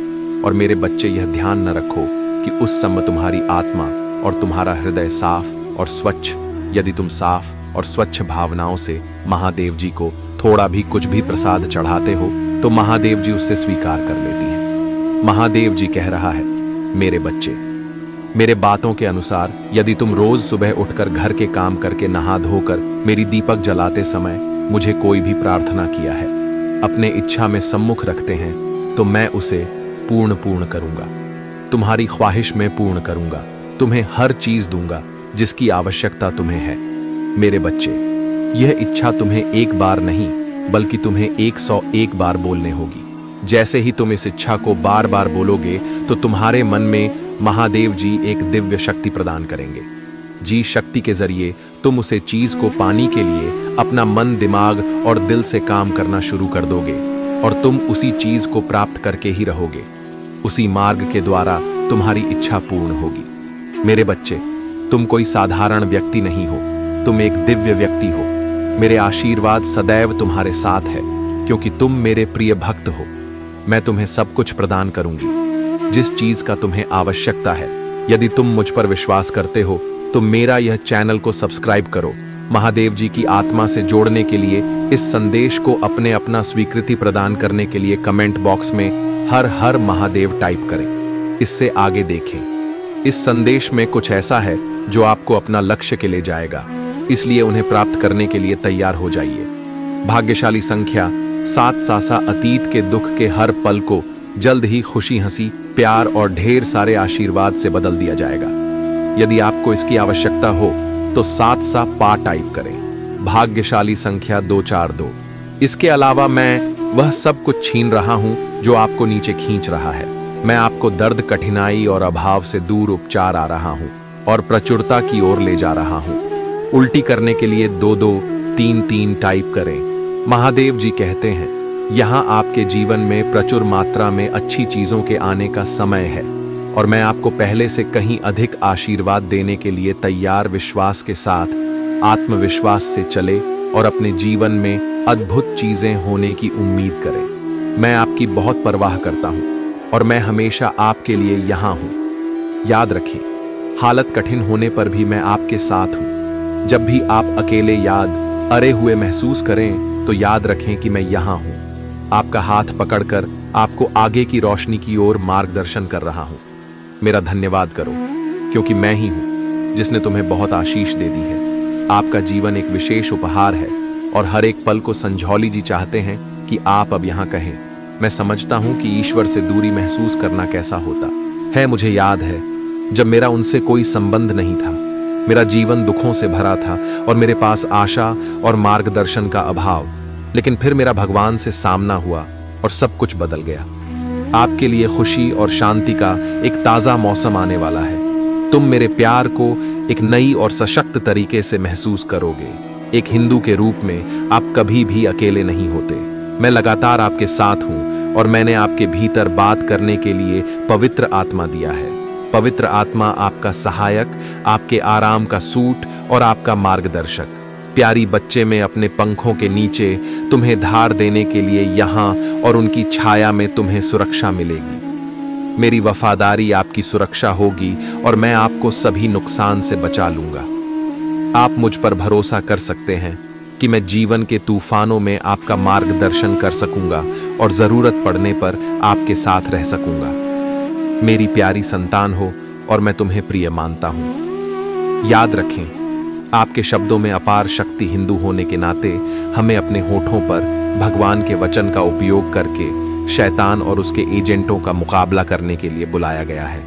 Speaker 1: और मेरे बच्चे, यह ध्यान न रखो कि उस समय तुम्हारी आत्मा और तुम्हारा हृदय साफ और स्वच्छ। यदि तुम साफ और स्वच्छ भावनाओं से महादेव जी को थोड़ा भी कुछ भी प्रसाद चढ़ाते हो तो महादेव जी उससे स्वीकार कर लेती हैं। महादेव जी कह रहा है, मेरे बच्चे, मेरे बातों के अनुसार यदि तुम रोज सुबह उठकर घर के काम करके नहा धोकर मेरी दीपक जलाते समय मुझे कोई भी प्रार्थना किया है, अपने इच्छा में सम्मुख रखते हैं, तो मैं उसे पूर्ण करूंगा। तुम्हारी ख्वाहिश में पूर्ण करूंगा। तुम्हें हर चीज दूंगा जिसकी आवश्यकता तुम्हें है। मेरे बच्चे, यह इच्छा तुम्हें एक बार नहीं बल्कि तुम्हें 101 बार बोलने होगी। जैसे ही तुम इस इच्छा को बार बार बोलोगे तो तुम्हारे मन में महादेव जी एक दिव्य शक्ति प्रदान करेंगे। जी शक्ति के जरिए तुम उसे चीज को पाने के लिए अपना मन, दिमाग और दिल से काम करना शुरू कर दोगे और तुम उसी चीज को प्राप्त करके ही रहोगे। उसी मार्ग के द्वारा तुम्हारी इच्छा पूर्ण होगी। मेरे बच्चे, तुम कोई साधारण व्यक्ति नहीं हो, तुम एक दिव्य व्यक्ति हो। मेरे आशीर्वाद सदैव तुम्हारे साथ है क्योंकि तुम मेरे प्रिय भक्त हो। मैं तुम्हें सब कुछ प्रदान करूंगी जिस चीज का तुम्हें आवश्यकता है। यदि तुम मुझ पर विश्वास करते हो तो मेरा यह चैनल को सब्सक्राइब करो। महादेव जी की आत्मा से जोड़ने के लिए इस संदेश को अपना स्वीकृति प्रदान करने के लिए कमेंट बॉक्स में हर हर महादेव टाइप करें। इससे आगे देखें। इस संदेश में कुछ ऐसा है जो आपको अपना लक्ष्य के ले जाएगा, इसलिए उन्हें प्राप्त करने के लिए तैयार हो जाइए। भाग्यशाली संख्या 7 सासा अतीत के दुख के हर पल को जल्द ही खुशी, हंसी, प्यार और ढेर सारे आशीर्वाद से बदल दिया जाएगा। यदि आपको इसकी आवश्यकता हो तो 7 सा पा टाइप करें। भाग्यशाली संख्या 242। इसके अलावा मैं वह सब कुछ छीन रहा हूं जो आपको नीचे खींच रहा है। मैं आपको दर्द, कठिनाई और अभाव से दूर उपचार आ रहा हूं और प्रचुरता की ओर ले जा रहा हूं। उल्टी करने के लिए 2-2, 3-3 टाइप करें। महादेव जी कहते हैं, यहां आपके जीवन में प्रचुर मात्रा में अच्छी चीजों के आने का समय है और मैं आपको पहले से कहीं अधिक आशीर्वाद देने के लिए तैयार। विश्वास के साथ, आत्मविश्वास से चले और अपने जीवन में अद्भुत चीजें होने की उम्मीद करें। मैं आपकी बहुत परवाह करता हूं और मैं हमेशा आपके लिए यहां हूं। याद रखें, हालत कठिन होने पर भी मैं आपके साथ हूं। जब भी आप अकेले याद अरे हुए महसूस करें तो याद रखें कि मैं यहां हूं, आपका हाथ पकड़कर आपको आगे की रोशनी की ओर मार्गदर्शन कर रहा हूं। मेरा धन्यवाद करो क्योंकि मैं ही हूं जिसने तुम्हें बहुत आशीष दे दी है। आपका जीवन एक विशेष उपहार है और हर एक पल को संझौली जी चाहते हैं कि आप अब यहां कहें। मैं समझता हूं कि ईश्वर से दूरी महसूस करना कैसा होता है। मुझे याद है जब मेरा उनसे कोई संबंध नहीं था, मेरा जीवन दुखों से भरा था और मेरे पास आशा और मार्गदर्शन का अभाव। लेकिन फिर मेरा भगवान से सामना हुआ और सब कुछ बदल गया। आपके लिए खुशी और शांति का एक ताजा मौसम आने वाला है। तुम मेरे प्यार को एक नई और सशक्त तरीके से महसूस करोगे। एक हिंदू के रूप में आप कभी भी अकेले नहीं होते। मैं लगातार आपके साथ हूं और मैंने आपके भीतर बात करने के लिए पवित्र आत्मा दिया है। पवित्र आत्मा आपका सहायक, आपके आराम का सूट और आपका मार्गदर्शक। प्यारी बच्चे, में अपने पंखों के नीचे तुम्हें धार देने के लिए यहाँ और उनकी छाया में तुम्हें सुरक्षा मिलेगी। मेरी वफादारी आपकी सुरक्षा होगी और मैं आपको सभी नुकसान से बचा लूंगा। आप मुझ पर भरोसा कर सकते हैं कि मैं जीवन के तूफानों में आपका मार्गदर्शन कर सकूंगा और जरूरत पड़ने पर आपके साथ रह सकूंगा। मेरी प्यारी संतान हो और मैं तुम्हें प्रिय मानता हूं। याद रखें, आपके शब्दों में अपार शक्ति। हिंदू होने के नाते हमें अपने होठों पर भगवान के वचन का उपयोग करके शैतान और उसके एजेंटों का मुकाबला करने के लिए बुलाया गया है।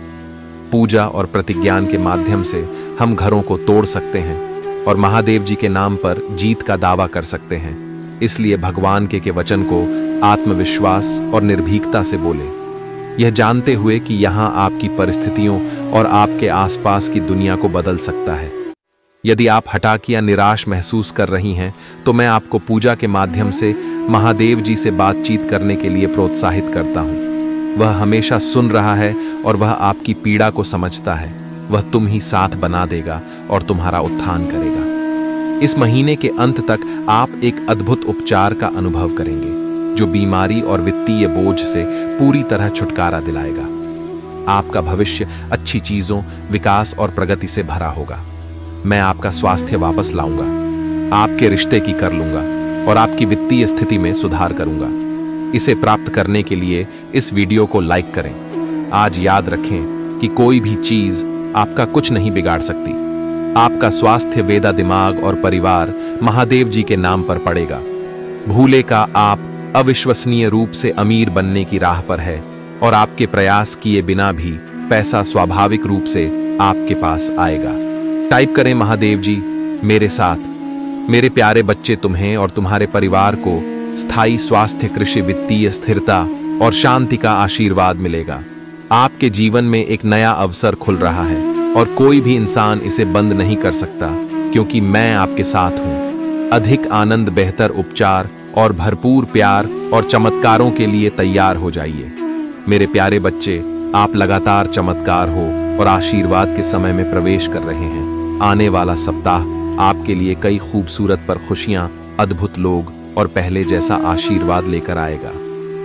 Speaker 1: पूजा और प्रतिज्ञान के माध्यम से हम घरों को तोड़ सकते हैं और महादेव जी के नाम पर जीत का दावा कर सकते हैं। इसलिए भगवान के वचन को आत्मविश्वास और निर्भीकता से बोले, यह जानते हुए कि यहाँ आपकी परिस्थितियों और आपके आसपास की दुनिया को बदल सकता है। यदि आप हताश या निराश महसूस कर रही हैं तो मैं आपको पूजा के माध्यम से महादेव जी से बातचीत करने के लिए प्रोत्साहित करता हूँ। वह हमेशा सुन रहा है और वह आपकी पीड़ा को समझता है। वह तुम ही साथ बना देगा और तुम्हारा उत्थान करेगा। इस महीने के अंत तक आप एक अद्भुत उपचार का अनुभव करेंगे जो बीमारी और वित्तीय बोझ से पूरी तरह छुटकारा दिलाएगा। आपका भविष्य अच्छी चीजों, विकास और प्रगति से भरा होगा। मैं आपका स्वास्थ्य वापस लाऊंगा, आपके रिश्ते की कर लूंगा और आपकी वित्तीय स्थिति में सुधार करूंगा। इसे प्राप्त करने के लिए इस वीडियो को लाइक करें। आज याद रखें कि कोई भी चीज आपका कुछ नहीं बिगाड़ सकती। आपका स्वास्थ्य, वेदा, दिमाग और परिवार महादेव जी के नाम पर पड़ेगा। भूले का आप अविश्वसनीय रूप से अमीर बनने की राह पर है और आपके प्रयास किए बिना भी पैसा स्वाभाविक रूप से आपके पास आएगा। टाइप करें महादेव जी मेरे साथ। मेरे प्यारे बच्चे, तुम्हें और तुम्हारे परिवार को स्थायी स्वास्थ्य, कृषि, वित्तीय स्थिरता और शांति का आशीर्वाद मिलेगा। आपके जीवन में एक नया अवसर खुल रहा है और कोई भी इंसान इसे बंद नहीं कर सकता, क्योंकि मैं आपके साथ हूं। अधिक आनंद, बेहतर उपचार और भरपूर प्यार और चमत्कारों के लिए तैयार हो जाइए। मेरे प्यारे बच्चे, आप लगातार चमत्कार हो और आशीर्वाद के समय में प्रवेश कर रहे हैं। आने वाला सप्ताह आपके लिए कई खूबसूरत पर खुशियां, अद्भुत लोग और पहले जैसा आशीर्वाद लेकर आएगा।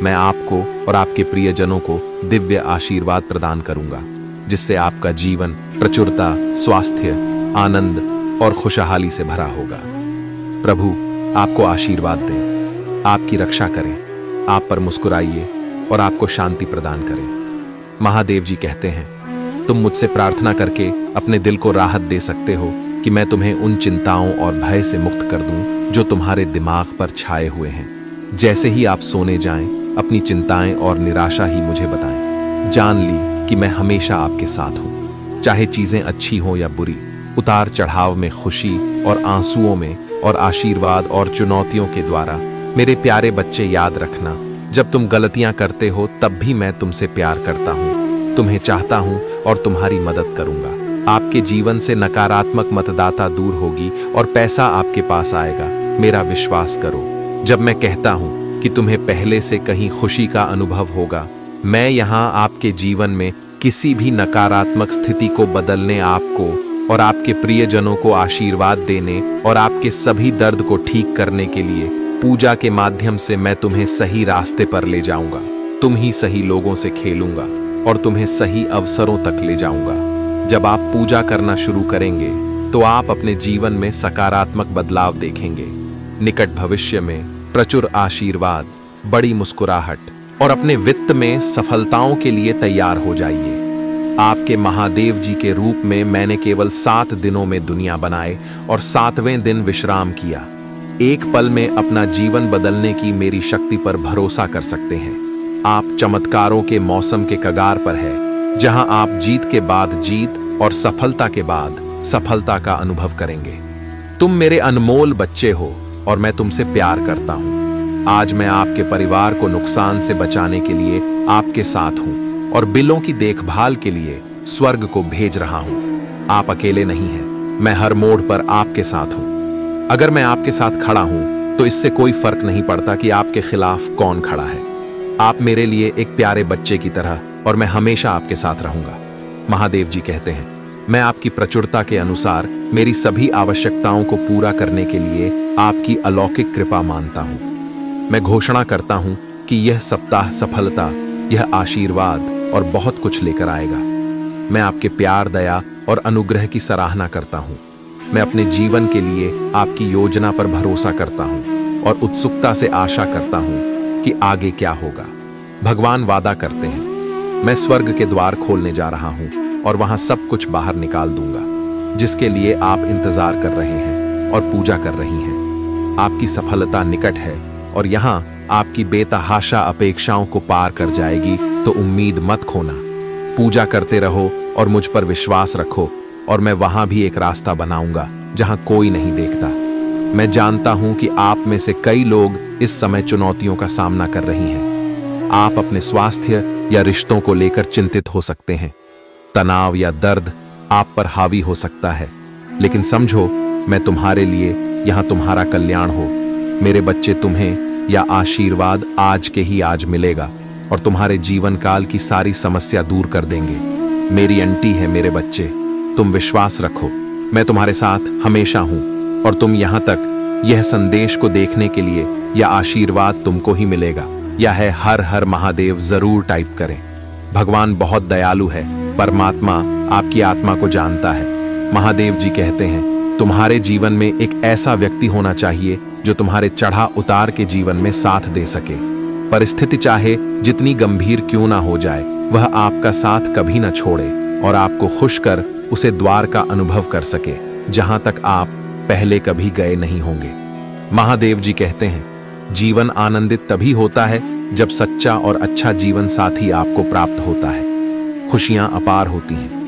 Speaker 1: मैं आपको और आपके प्रियजनों को दिव्य आशीर्वाद प्रदान करूंगा, जिससे आपका जीवन प्रचुरता, स्वास्थ्य, आनंद और खुशहाली से भरा होगा। प्रभु आपको आशीर्वाद दें, आपकी रक्षा करें, आप पर मुस्कुराइए और आपको शांति प्रदान करें। महादेव जी कहते हैं, तुम मुझसे प्रार्थना करके अपने दिल को राहत दे सकते हो कि मैं तुम्हें उन चिंताओं और भय से मुक्त कर दूं जो तुम्हारे दिमाग पर छाए हुए हैं। जैसे ही आप सोने जाएं, अपनी चिंताएं और निराशा ही मुझे बताएं। जान ली कि मैं हमेशा आपके साथ हूं, चाहे चीजें अच्छी हो या बुरी, उतार चढ़ाव में, खुशी और आंसुओं में, और आशीर्वाद और चुनौतियों के द्वारा। मेरे प्यारे बच्चे, याद रखना, जब तुम गलतियां करते हो तब भी मैं तुमसे प्यार करता हूं, तुम्हें चाहता हूं और तुम्हारी मदद करूंगा। आपके जीवन से नकारात्मक मतदाता दूर होगी और पैसा आपके पास आएगा। मेरा विश्वास करो। जब मैं कहता हूं कि तुम्हें पहले से कहीं खुशी का अनुभव होगा, मैं यहां आपके जीवन में किसी भी नकारात्मक स्थिति को बदलने, आपको और आपके प्रियजनों को आशीर्वाद देने और आपके सभी दर्द को ठीक करने के लिए पूजा के माध्यम से मैं तुम्हें सही रास्ते पर ले जाऊंगा। तुम ही सही लोगों से खेलूंगा और तुम्हें सही अवसरों तक ले जाऊंगा। जब आप पूजा करना शुरू करेंगे तो आप अपने जीवन में सकारात्मक बदलाव देखेंगे। निकट भविष्य में प्रचुर आशीर्वाद, बड़ी मुस्कुराहट और अपने वित्त में सफलताओं के लिए तैयार हो जाइए। आपके महादेव जी के रूप में मैंने केवल 7 दिनों में दुनिया बनाए और 7वें दिन विश्राम किया। एक पल में अपना जीवन बदलने की मेरी शक्ति पर भरोसा कर सकते हैं। आप चमत्कारों के मौसम के कगार पर है, जहां आप जीत के बाद जीत और सफलता के बाद सफलता का अनुभव करेंगे। तुम मेरे अनमोल बच्चे हो और मैं तुमसे प्यार करता हूं। आज मैं आपके परिवार को नुकसान से बचाने के लिए आपके साथ हूं और बिलों की देखभाल के लिए स्वर्ग को भेज रहा हूं। आप अकेले नहीं हैं, मैं हर मोड़ पर आपके साथ हूं। अगर मैं आपके साथ खड़ा हूं तो इससे कोई फर्क नहीं पड़ता कि आपके खिलाफ कौन खड़ा है। आप मेरे लिए एक प्यारे बच्चे की तरह और मैं हमेशा आपके साथ रहूंगा। महादेव जी कहते हैं, मैं आपकी प्रचुरता के अनुसार मेरी सभी आवश्यकताओं को पूरा करने के लिए आपकी अलौकिक कृपा मानता हूं। मैं घोषणा करता हूं कि यह सप्ताह सफलता, यह आशीर्वाद और बहुत कुछ लेकर आएगा। मैं आपके प्यार, दया और अनुग्रह की सराहना करता हूं। मैं अपने जीवन के लिए आपकी योजना पर भरोसा करता हूं और उत्सुकता से आशा करता हूं कि आगे क्या होगा। भगवान वादा करते हैं, मैं स्वर्ग के द्वार खोलने जा रहा हूं और वहां सब कुछ बाहर निकाल दूंगा, जिसके लिए आप इंतजार कर रहे हैं और पूजा कर रही हैं। आपकी सफलता निकट है और यहां आपकी बेतहाशा अपेक्षाओं को पार कर जाएगी, तो उम्मीद मत खोना। पूजा करते रहो और मुझ पर विश्वास रखो और मैं वहां भी एक रास्ता बनाऊंगा जहां कोई नहीं देखता। मैं जानता हूं कि आप में से कई लोग इस समय चुनौतियों का सामना कर रही हैं। आप अपने स्वास्थ्य या रिश्तों को लेकर चिंतित हो सकते हैं। तनाव या दर्द आप पर हावी हो सकता है, लेकिन समझो, मैं तुम्हारे लिए यहां तुम्हारा कल्याण हो। मेरे बच्चे, तुम्हें यह आशीर्वाद आज के ही आज मिलेगा और तुम्हारे जीवन काल की सारी समस्या दूर कर देंगे। मेरी आंटी है मेरे बच्चे, तुम विश्वास रखो, मैं तुम्हारे साथ हमेशा हूं और तुम यहां तक यह संदेश को देखने के लिए यह आशीर्वाद तुमको ही मिलेगा। यह है हर हर महादेव जरूर टाइप करें। भगवान बहुत दयालु है। परमात्मा आपकी आत्मा को जानता है। महादेव जी कहते हैं तुम्हारे जीवन में एक ऐसा व्यक्ति होना चाहिए जो तुम्हारे चढ़ा उतार के जीवन में साथ दे सके। परिस्थिति चाहे जितनी गंभीर क्यों ना हो जाए, वह आपका साथ कभी ना छोड़े और आपको खुश कर उसे द्वार का अनुभव कर सके जहां तक आप पहले कभी गए नहीं होंगे। महादेव जी कहते हैं जीवन आनंदित तभी होता है जब सच्चा और अच्छा जीवन साथी आपको प्राप्त होता है। खुशियां अपार होती हैं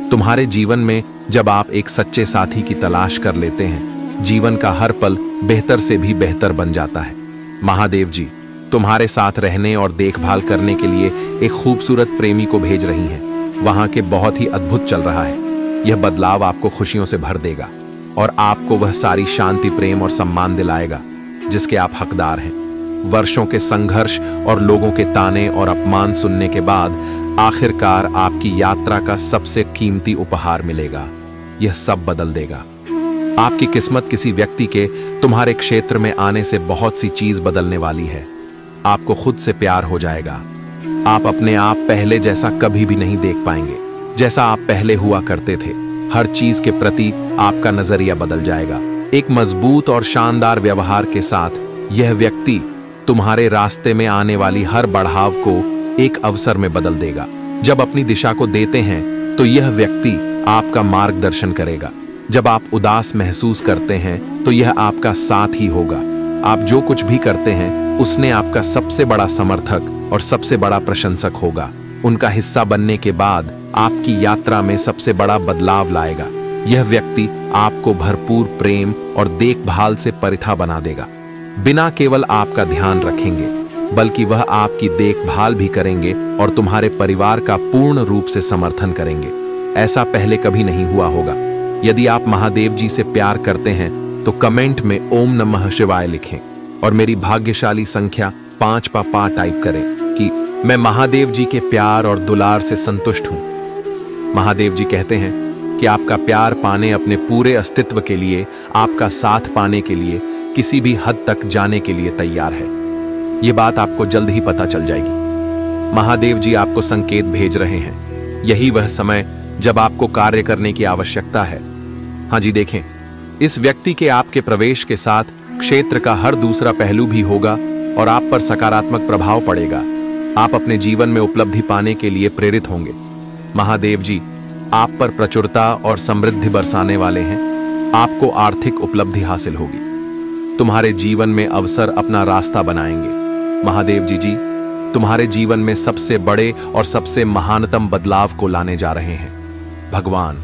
Speaker 1: तुम्हारे जीवन में जब आप एक सच्चे साथी की तलाश कर लेते हैं। जीवन का हर पल बेहतर से भी बेहतर बन जाता है। महादेव जी तुम्हारे साथ रहने और देखभाल करने के लिए एक खूबसूरत प्रेमी को भेज रही हैं। वहां के बहुत ही अद्भुत चल रहा है। यह बदलाव आपको खुशियों से भर देगा और आपको वह सारी शांति, प्रेम और सम्मान दिलाएगा जिसके आप हकदार हैं। वर्षों के संघर्ष और लोगों के ताने और अपमान सुनने के बाद आखिरकार आपकी यात्रा का सबसे कीमती उपहार मिलेगा। यह सब बदल देगा। आपकी किस्मत किसी व्यक्ति के तुम्हारे क्षेत्र में आने से बहुत सी चीज बदलने वाली है। आपको खुद से प्यार हो जाएगा। आप अपने आप पहले जैसा कभी भी नहीं देख पाएंगे जैसा आप पहले हुआ करते थे। हर चीज के प्रति आपका नजरिया बदल जाएगा। एक मजबूत और शानदार व्यवहार के साथ यह व्यक्ति तुम्हारे रास्ते में आने वाली हर बढ़ाव को एक अवसर में बदल देगा। जब अपनी दिशा को देते हैं तो यह व्यक्ति आपका मार्गदर्शन करेगा। जब आप उदास महसूस करते हैं तो यह आपका साथ ही होगा। आप जो कुछ भी करते हैं उसने आपका सबसे बड़ा समर्थक और सबसे बड़ा प्रशंसक होगा। उनका हिस्सा बनने के बाद आपकी यात्रा में सबसे बड़ा बदलाव लाएगा। यह व्यक्ति आपको भरपूर प्रेम और देखभाल से परिथा बना देगा। बिना केवल आपका ध्यान रखेंगे बल्कि वह आपकी देखभाल भी करेंगे और तुम्हारे परिवार का पूर्ण रूप से समर्थन करेंगे। ऐसा पहले कभी नहीं हुआ होगा। यदि आप महादेव जी से प्यार करते हैं तो कमेंट में ओम नमः शिवाय लिखें और मेरी भाग्यशाली संख्या 5 पा टाइप करें कि मैं महादेव जी के प्यार और दुलार से संतुष्ट हूं। महादेव जी कहते हैं कि आपका प्यार पाने, अपने पूरे अस्तित्व के लिए, आपका साथ पाने के लिए, किसी भी हद तक जाने के लिए तैयार है। यह बात आपको जल्द ही पता चल जाएगी। महादेव जी आपको संकेत भेज रहे हैं। यही वह समय जब आपको कार्य करने की आवश्यकता है। हाँ जी, देखें, इस व्यक्ति के आपके प्रवेश के साथ क्षेत्र का हर दूसरा पहलू भी होगा और आप पर सकारात्मक प्रभाव पड़ेगा। आप अपने जीवन में उपलब्धि पाने के लिए प्रेरित होंगे। महादेव जी आप पर प्रचुरता और समृद्धि बरसाने वाले हैं। आपको आर्थिक उपलब्धि हासिल होगी। तुम्हारे जीवन में अवसर अपना रास्ता बनाएंगे। महादेव जी तुम्हारे जीवन में सबसे बड़े और सबसे महानतम बदलाव को लाने जा रहे हैं। भगवान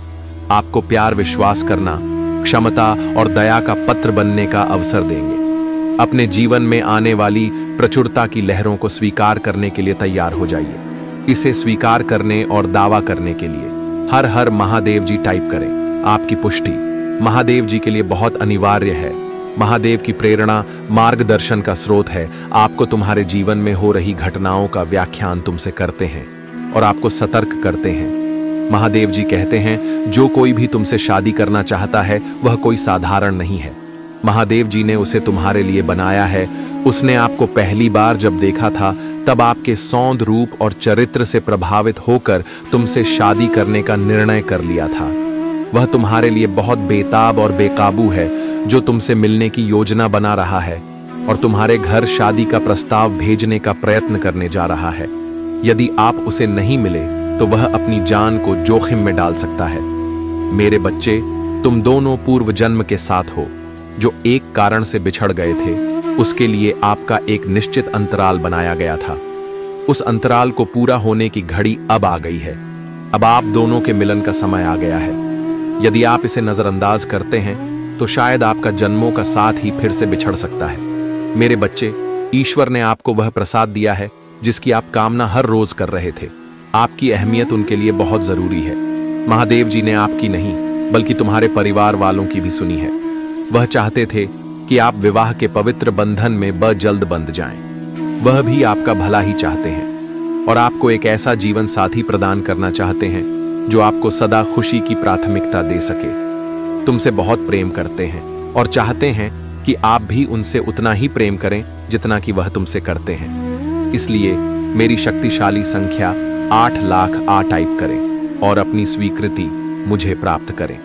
Speaker 1: आपको प्यार, विश्वास करना, क्षमता और दया का पत्र बनने का अवसर देंगे। अपने जीवन में आने वाली प्रचुरता की लहरों को स्वीकार करने के लिए तैयार हो जाइए। इसे स्वीकार करने और दावा करने के लिए हर हर महादेव जी टाइप करें। आपकी पुष्टि महादेव जी के लिए बहुत अनिवार्य है। महादेव की प्रेरणा मार्गदर्शन का स्रोत है। आपको तुम्हारे जीवन में हो रही घटनाओं का व्याख्यान तुमसे करते हैं और आपको सतर्क करते हैं। महादेव जी कहते हैं जो कोई भी तुमसे शादी करना चाहता है वह कोई साधारण नहीं है। महादेव जी ने उसे तुम्हारे लिए बनाया है। उसने आपको पहली बार जब देखा था तब आपके सौंद रूप और चरित्र से प्रभावित होकर तुमसे शादी करने का निर्णय कर लिया था। वह तुम्हारे लिए बहुत बेताब और बेकाबू है, जो तुमसे मिलने की योजना बना रहा है और तुम्हारे घर शादी का प्रस्ताव भेजने का प्रयत्न करने जा रहा है। यदि आप उसे नहीं मिले तो वह अपनी जान को जोखिम में डाल सकता है। मेरे बच्चे, तुम दोनों पूर्व जन्म के साथ हो। जो एक कारण से बिछड़ गए थे उसके लिए आपका एक निश्चित अंतराल बनाया गया था। उस अंतराल को पूरा होने की घड़ी अब आ गई है। अब आप दोनों के मिलन का समय आ गया है। यदि आप इसे नजरअंदाज करते हैं तो शायद आपका जन्मों का साथ ही फिर से बिछड़ सकता है। मेरे बच्चे, ईश्वर ने आपको वह प्रसाद दिया है जिसकी आप कामना हर रोज कर रहे थे। आपकी अहमियत उनके लिए बहुत जरूरी है। महादेव जी ने आपकी नहीं बल्कि तुम्हारे परिवार वालों की भी सुनी है। वह चाहते थे कि आप विवाह के पवित्र बंधन में जल्द बंध जाएं। वह भी आपका भला ही चाहते हैं और आपको एक ऐसा जीवन साथी प्रदान करना चाहते हैं जो आपको सदा खुशी की प्राथमिकता दे सके। तुमसे बहुत प्रेम करते हैं और चाहते हैं कि आप भी उनसे उतना ही प्रेम करें जितना कि वह तुमसे करते हैं। इसलिए मेरी शक्तिशाली संख्या 8 लाख टाइप करें और अपनी स्वीकृति मुझे प्राप्त करें।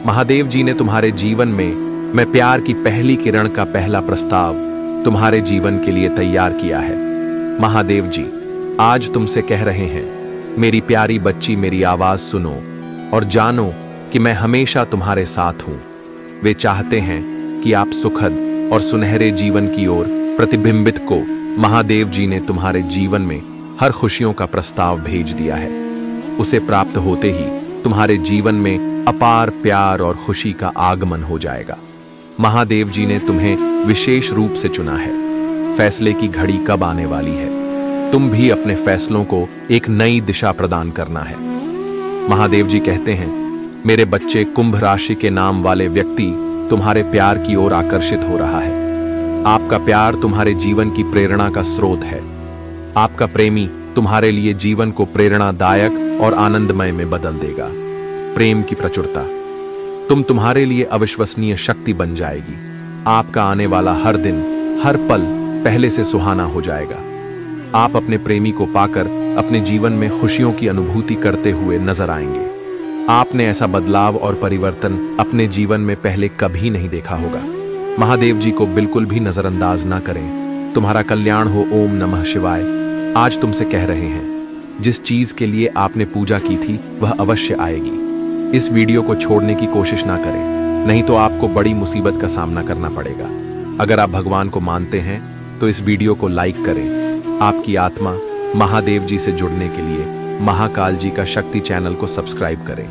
Speaker 1: महादेव जी ने तुम्हारे जीवन में मैं प्यार की पहली किरण का पहला प्रस्ताव तुम्हारे जीवन के लिए तैयार किया है। महादेव जी आज तुमसे कह रहे हैं, मेरी प्यारी बच्ची, मेरी आवाज सुनो और जानो कि मैं हमेशा तुम्हारे साथ हूं। वे चाहते हैं कि आप सुखद और सुनहरे जीवन की ओर प्रतिबिंबित को महादेव जी ने तुम्हारे जीवन में हर खुशियों का प्रस्ताव भेज दिया है। उसे प्राप्त होते ही तुम्हारे जीवन में अपार प्यार और खुशी का आगमन हो जाएगा। महादेव जी ने तुम्हें विशेष रूप से चुना है। फैसले की घड़ी कब आने वाली है, तुम भी अपने फैसलों को एक नई दिशा प्रदान करना है। महादेव जी कहते हैं, मेरे बच्चे, कुंभ राशि के नाम वाले व्यक्ति तुम्हारे प्यार की ओर आकर्षित हो रहा है। आपका प्यार तुम्हारे जीवन की प्रेरणा का स्रोत है। आपका प्रेमी तुम्हारे लिए जीवन को प्रेरणादायक और आनंदमय में बदल देगा। प्रेम की प्रचुरता तुम्हारे लिए अविश्वसनीय शक्ति बन जाएगी। आपका आने वाला हर दिन, हर पल पहले से सुहाना हो जाएगा। आप अपने प्रेमी को पाकर अपने जीवन में खुशियों की अनुभूति करते हुए नजर आएंगे। आपने ऐसा बदलाव और परिवर्तन अपने जीवन में पहले कभी नहीं देखा होगा। महादेव जी को बिल्कुल भी नजरअंदाज ना करें। तुम्हारा कल्याण हो। ओम नमः शिवाय। आज तुमसे कह रहे हैं, जिस चीज के लिए आपने पूजा की थी वह अवश्य आएगी। इस वीडियो को छोड़ने की कोशिश ना करें, नहीं तो आपको बड़ी मुसीबत का सामना करना पड़ेगा। अगर आप भगवान को मानते हैं तो इस वीडियो को लाइक करें। आपकी आत्मा महादेव जी से जुड़ने के लिए महाकाल जी का शक्ति चैनल को सब्सक्राइब करें।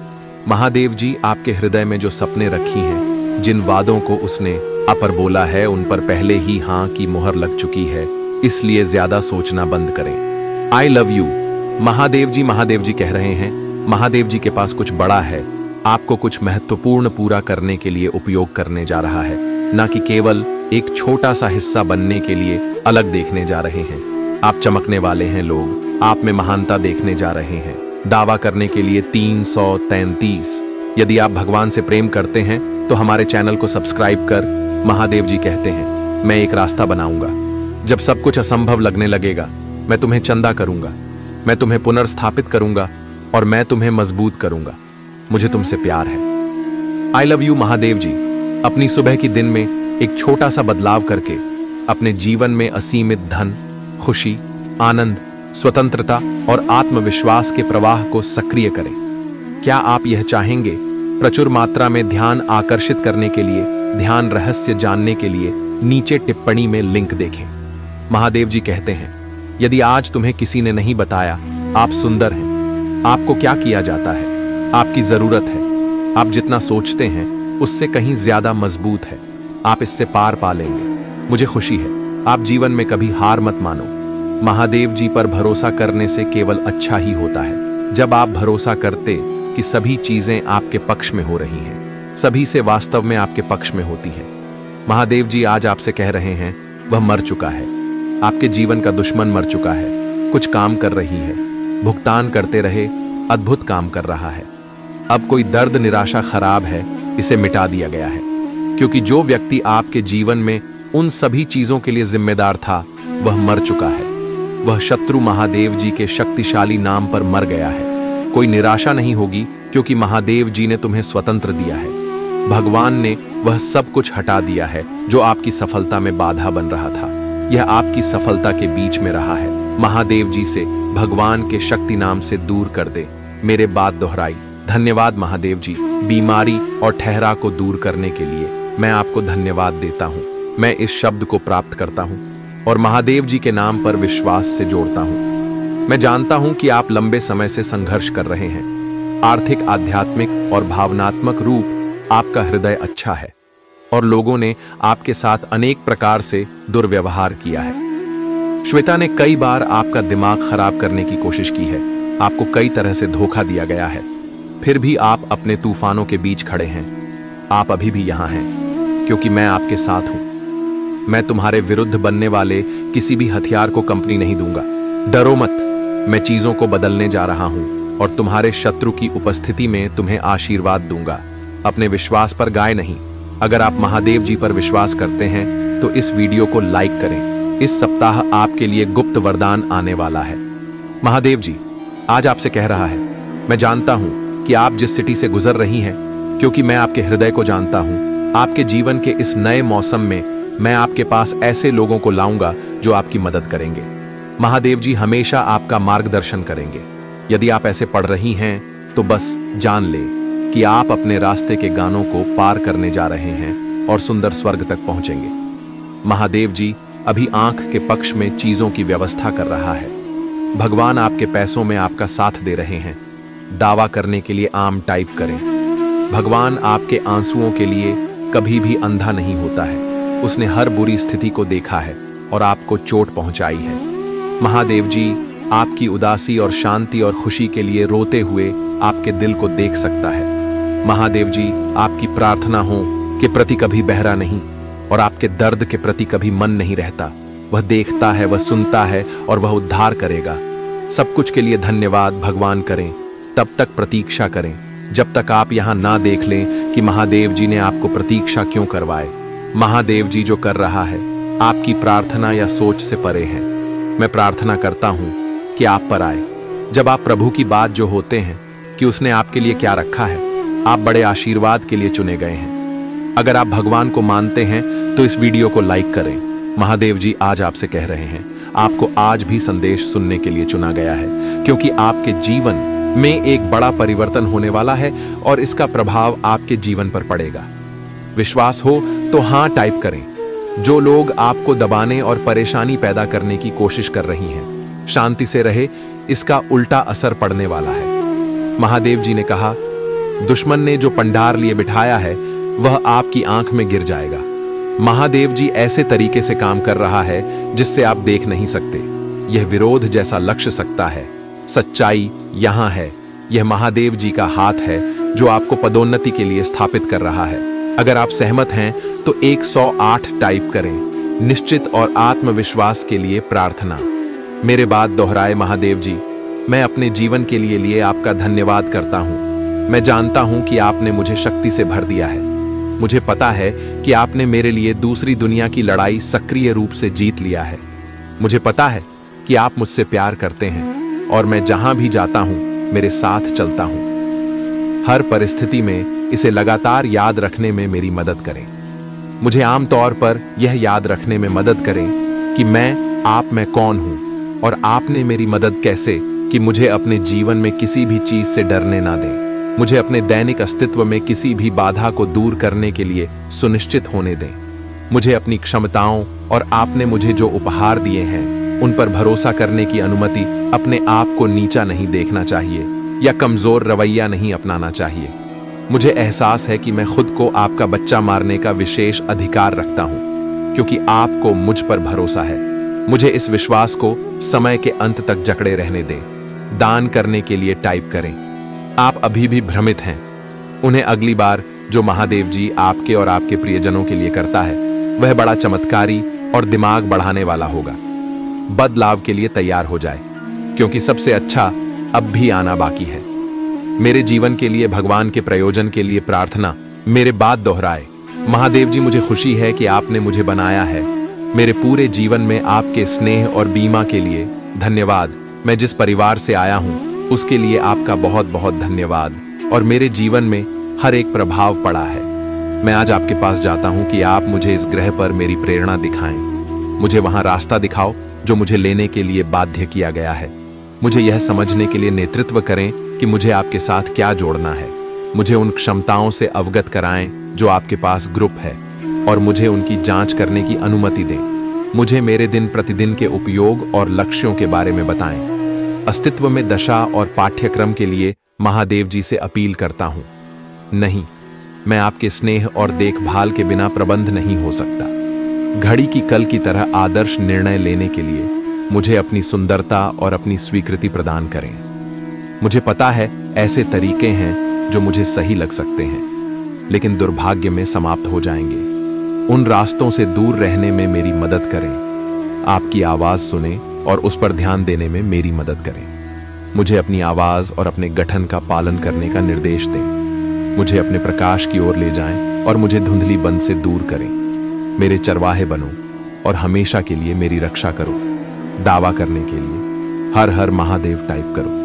Speaker 1: महादेव जी आपके हृदय में जो सपने रखी हैं, जिन वादों को उसने अपर बोला है, उन पर पहले ही हाँ की मुहर लग चुकी है, इसलिए ज्यादा सोचना बंद करें। I love you. Mahadev ji कह रहे हैं, महादेव जी के पास कुछ बड़ा है, आपको कुछ महत्वपूर्ण पूरा करने के लिए उपयोग करने जा रहा है, ना कि केवल एक छोटा सा हिस्सा बनने के लिए अलग देखने जा रहे हैं। आप चमकने वाले हैं। लोग आप में महानता देखने जा रहे हैं। दावा करने के लिए 333। यदि आप भगवान से प्रेम करते हैं तो हमारे चैनल को सब्सक्राइब कर। महादेव जी कहते हैं, मैं एक रास्ता बनाऊंगा। जब सब कुछ असंभव लगने लगेगा, मैं तुम्हें चंदा करूंगा, मैं तुम्हें पुनर्स्थापित करूंगा और मैं तुम्हें मजबूत करूंगा। मुझे तुमसे प्यार है। I love you. Mahadev ji अपनी सुबह की दिन में एक छोटा सा बदलाव करके अपने जीवन में असीमित धन, खुशी, आनंद, स्वतंत्रता और आत्मविश्वास के प्रवाह को सक्रिय करें। क्या आप यह चाहेंगे? प्रचुर मात्रा में ध्यान आकर्षित करने के लिए, ध्यान रहस्य जानने के लिए नीचे टिप्पणी में लिंक देखें। महादेव जी कहते हैं, यदि आज तुम्हें किसी ने नहीं बताया आप सुंदर हैं, आपको क्या किया जाता है, आपकी जरूरत है, आप जितना सोचते हैं उससे कहीं ज्यादा मजबूत है, आप इससे पार पा लेंगे। मुझे खुशी है। आप जीवन में कभी हार मत मानो। महादेव जी पर भरोसा करने से केवल अच्छा ही होता है। जब आप भरोसा करते कि सभी चीजें आपके पक्ष में हो रही हैं, सभी से वास्तव में आपके पक्ष में होती है। महादेव जी आज आपसे कह रहे हैं, वह मर चुका है। आपके जीवन का दुश्मन मर चुका है। कुछ काम कर रही है, भुगतान करते रहे, अद्भुत काम कर रहा है। अब कोई दर्द, निराशा, खराब है, इसे मिटा दिया गया है। क्योंकि जो व्यक्ति आपके जीवन में उन सभी चीजों के लिए जिम्मेदार था, वह मर चुका है। वह शत्रु महादेव जी के शक्तिशाली नाम पर मर गया है। कोई निराशा नहीं होगी, क्योंकि महादेव जी ने तुम्हें स्वतंत्र दिया है। भगवान ने वह सब कुछ हटा दिया है जो आपकी सफलता में बाधा बन रहा था। यह आपकी सफलता के बीच में रहा है। महादेव जी से, भगवान के शक्ति नाम से दूर कर दे। मेरे बात दोहराई। धन्यवाद महादेव जी। बीमारी और ठहरा को दूर करने के लिए मैं आपको धन्यवाद देता हूँ। मैं इस शब्द को प्राप्त करता हूँ और महादेव जी के नाम पर विश्वास से जोड़ता हूँ। मैं जानता हूँ कि आप लंबे समय से संघर्ष कर रहे हैं। आर्थिक, आध्यात्मिक और भावनात्मक रूप आपका हृदय अच्छा है और लोगों ने आपके साथ अनेक प्रकार से दुर्व्यवहार किया है। श्वेता ने कई बार आपका दिमाग खराब करने की कोशिश की है। आपको कई तरह से धोखा दिया गया है, फिर भी आप अपने तूफानों के बीच खड़े हैं। आप अभी भी यहां हैं क्योंकि मैं आपके साथ हूं। मैं तुम्हारे विरुद्ध बनने वाले किसी भी हथियार को कंपनी नहीं दूंगा। डरो मत, मैं चीजों को बदलने जा रहा हूं और तुम्हारे शत्रु की उपस्थिति में तुम्हें आशीर्वाद दूंगा। अपने विश्वास पर गाय नहीं। अगर आप महादेव जी पर विश्वास करते हैं तो इस वीडियो को लाइक करें। इस सप्ताह आपके लिए गुप्त वरदान आने वाला है। महादेव जी आज आपसे कह रहा है, मैं जानता हूं कि आप जिस सिटी से गुजर रही हैं क्योंकि मैं आपके हृदय को जानता हूं। आपके जीवन के इस नए मौसम में मैं आपके पास ऐसे लोगों को लाऊंगा जो आपकी मदद करेंगे। महादेव जी हमेशा आपका मार्गदर्शन करेंगे। यदि आप ऐसे पढ़ रही हैं तो बस जान ले कि आप अपने रास्ते के गानों को पार करने जा रहे हैं और सुंदर स्वर्ग तक पहुंचेंगे। महादेव जी अभी आंख के पक्ष में चीजों की व्यवस्था कर रहा है। भगवान आपके पैसों में आपका साथ दे रहे हैं। दावा करने के लिए आम टाइप करें। भगवान आपके आंसुओं के लिए कभी भी अंधा नहीं होता है। उसने हर बुरी स्थिति को देखा है और आपको चोट पहुंचाई है। महादेव जी आपकी उदासी और शांति और खुशी के लिए रोते हुए आपके दिल को देख सकता है। महादेव जी आपकी प्रार्थना हो के प्रति कभी बहरा नहीं और आपके दर्द के प्रति कभी मन नहीं रहता। वह देखता है, वह सुनता है और वह उद्धार करेगा। सब कुछ के लिए धन्यवाद भगवान करें। तब तक प्रतीक्षा करें जब तक आप यहां ना देख लें कि महादेव जी ने आपको प्रतीक्षा क्यों करवाए। महादेव जी जो कर रहा है आपकी प्रार्थना या सोच से परे है। मैं प्रार्थना करता हूं कि आप पर आए। जब आप प्रभु की बात जो होते हैं कि उसने आपके लिए क्या रखा है, आप बड़े आशीर्वाद के लिए चुने गए हैं। अगर आप भगवान को मानते हैं तो इस वीडियो को लाइक करें। महादेव जी आज आपसे कह रहे हैं, आपको आज भी संदेश सुनने के लिए चुना गया है, क्योंकि आपके जीवन में एक बड़ा परिवर्तन होने वाला है और इसका प्रभाव आपके जीवन पर पड़ेगा। विश्वास हो तो हां टाइप करें। जो लोग आपको दबाने और परेशानी पैदा करने की कोशिश कर रही हैं, शांति से रहे, इसका उल्टा असर पड़ने वाला है। महादेव जी ने कहा, दुश्मन ने जो पंडार लिए बिठाया है वह आपकी आंख में गिर जाएगा। महादेव जी ऐसे तरीके से काम कर रहा है जिससे आप देख नहीं सकते। यह विरोध जैसा लक्ष्य सकता है, सच्चाई यहां है। यह महादेव जी का हाथ है जो आपको पदोन्नति के लिए स्थापित कर रहा है। अगर आप सहमत हैं तो 108 टाइप करें। निश्चित और आत्मविश्वास के लिए प्रार्थना। मेरे बाद दोहराए, महादेव जी मैं अपने जीवन के लिए आपका धन्यवाद करता हूं। मैं जानता हूं कि आपने मुझे शक्ति से भर दिया है। मुझे पता है कि आपने मेरे लिए दूसरी दुनिया की लड़ाई सक्रिय रूप से जीत लिया है। मुझे पता है कि आप मुझसे प्यार करते हैं और मैं जहां भी जाता हूं मेरे साथ चलता हूं। हर परिस्थिति में इसे लगातार याद रखने में मेरी मदद करें। मुझे आमतौर पर यह याद रखने में मदद करें कि मैं आप में कौन हूं और आपने मेरी मदद कैसे कि मुझे अपने जीवन में किसी भी चीज से डरने ना दें। मुझे अपने दैनिक अस्तित्व में किसी भी बाधा को दूर करने के लिए सुनिश्चित होने दें। मुझे अपनी क्षमताओं और आपने मुझे जो उपहार दिए हैं उन पर भरोसा करने की अनुमति। अपने आप को नीचा नहीं देखना चाहिए या कमजोर रवैया नहीं अपनाना चाहिए। मुझे एहसास है कि मैं खुद को आपका बच्चा मारने का विशेष अधिकार रखता हूं, क्योंकि आपको मुझ पर भरोसा है। मुझे इस विश्वास को समय के अंत तक जकड़े रहने दें। दान करने के लिए टाइप करें। आप अभी भी भ्रमित हैं। उन्हें अगली बार जो महादेव जी आपके और आपके प्रियजनों के लिए करता है वह बड़ा चमत्कारी और दिमाग बढ़ाने वाला होगा। बदलाव के लिए तैयार हो जाए, क्योंकि सबसे अच्छा अब भी आना बाकी है। मेरे जीवन के लिए भगवान के प्रयोजन के लिए प्रार्थना। मेरे बाद दोहराए, महादेव जी मुझे खुशी है कि आपने मुझे बनाया है। मेरे पूरे जीवन में आपके स्नेह और बीमा के लिए धन्यवाद। मैं जिस परिवार से आया हूं उसके लिए आपका बहुत बहुत धन्यवाद और मेरे जीवन में हर एक प्रभाव पड़ा है। मैं आज आपके पास जाता हूं कि आप मुझे इस ग्रह पर मेरी प्रेरणा दिखाएं। मुझे वहां रास्ता दिखाओ जो मुझे लेने के लिए बाध्य किया गया है। मुझे यह समझने के लिए नेतृत्व करें कि मुझे आपके साथ क्या जोड़ना है। मुझे उन क्षमताओं से अवगत कराएं जो आपके पास ग्रुप है और मुझे उनकी जांच करने की अनुमति दें। मुझे मेरे दिन प्रतिदिन के उपयोग और लक्ष्यों के बारे में बताएं। अस्तित्व में दशा और पाठ्यक्रम के लिए महादेव जी से अपील करता हूं। नहीं, मैं आपके स्नेह और देखभाल के बिना प्रबंध नहीं हो सकता। घड़ी की कल की तरह आदर्श निर्णय लेने के लिए मुझे अपनी सुंदरता और अपनी स्वीकृति प्रदान करें। मुझे पता है ऐसे तरीके हैं जो मुझे सही लग सकते हैं, लेकिन दुर्भाग्य में समाप्त हो जाएंगे। उन रास्तों से दूर रहने में मेरी मदद करें। आपकी आवाज सुने और उस पर ध्यान देने में मेरी मदद करें। मुझे अपनी आवाज और अपने गठन का पालन करने का निर्देश दें। मुझे अपने प्रकाश की ओर ले जाएं और मुझे धुंधली बंद से दूर करें। मेरे चरवाहे बनो और हमेशा के लिए मेरी रक्षा करो। दावा करने के लिए हर हर महादेव टाइप करो।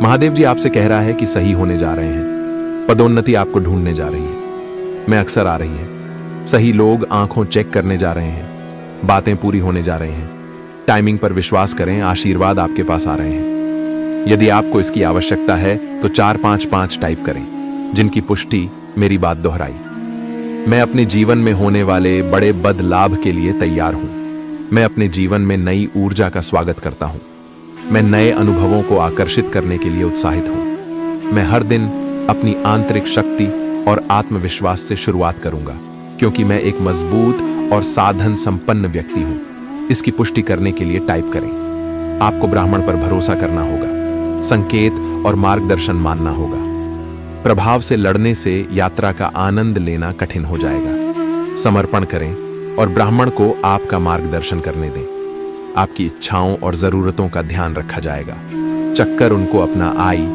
Speaker 1: महादेव जी आपसे कह रहा है कि सही होने जा रहे हैं। पदोन्नति आपको ढूंढने जा रही है। मैं अक्सर आ रही है। सही लोग आंखों चेक करने जा रहे हैं। बातें पूरी होने जा रही हैं। टाइमिंग पर विश्वास करें, आशीर्वाद आपके पास आ रहे हैं। यदि आपको इसकी आवश्यकता है तो 455 टाइप करें, जिनकी पुष्टि मेरी बात दोहराई। मैं अपने जीवन में होने वाले बड़े बदलाव के लिए तैयार हूं। मैं अपने जीवन में नई ऊर्जा का स्वागत करता हूं। मैं नए अनुभवों को आकर्षित करने के लिए उत्साहित हूं। मैं हर दिन अपनी आंतरिक शक्ति और आत्मविश्वास से शुरुआत करूंगा, क्योंकि मैं एक मजबूत और साधन संपन्न व्यक्ति हूं। इसकी पुष्टि करने के लिए टाइप करें। आपको ब्राह्मण पर भरोसा करना होगा, संकेत और मार्गदर्शन मानना होगा। प्रभाव से लड़ने से यात्रा का आनंद लेना कठिन हो जाएगा। समर्पण करें और ब्राह्मण को आपका मार्गदर्शन करने दें। आपकी इच्छाओं और जरूरतों का ध्यान रखा जाएगा। चक्कर उनको अपना आई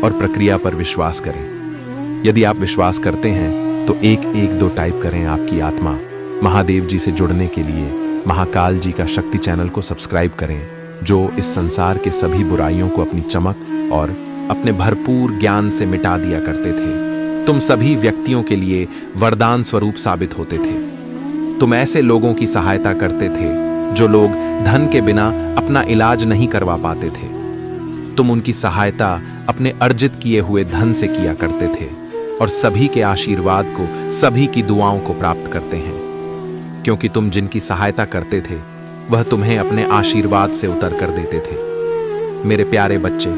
Speaker 1: और प्रक्रिया पर विश्वास करें। यदि आप विश्वास करते हैं तो 112 टाइप करें। आपकी आत्मा महादेव जी से जुड़ने के लिए महाकाल जी का शक्ति चैनल को सब्सक्राइब करें, जो इस संसार के सभी बुराइयों को अपनी चमक और अपने भरपूर ज्ञान से मिटा दिया करते थे। तुम सभी व्यक्तियों के लिए वरदान स्वरूप साबित होते थे। तुम ऐसे लोगों की सहायता करते थे जो लोग धन के बिना अपना इलाज नहीं करवा पाते थे। तुम उनकी सहायता अपने अर्जित किए हुए धन से किया करते थे और सभी के आशीर्वाद को, सभी की दुआओं को प्राप्त करते हैं। क्योंकि तुम जिनकी सहायता करते थे वह तुम्हें अपने आशीर्वाद से उतर कर देते थे। मेरे प्यारे बच्चे,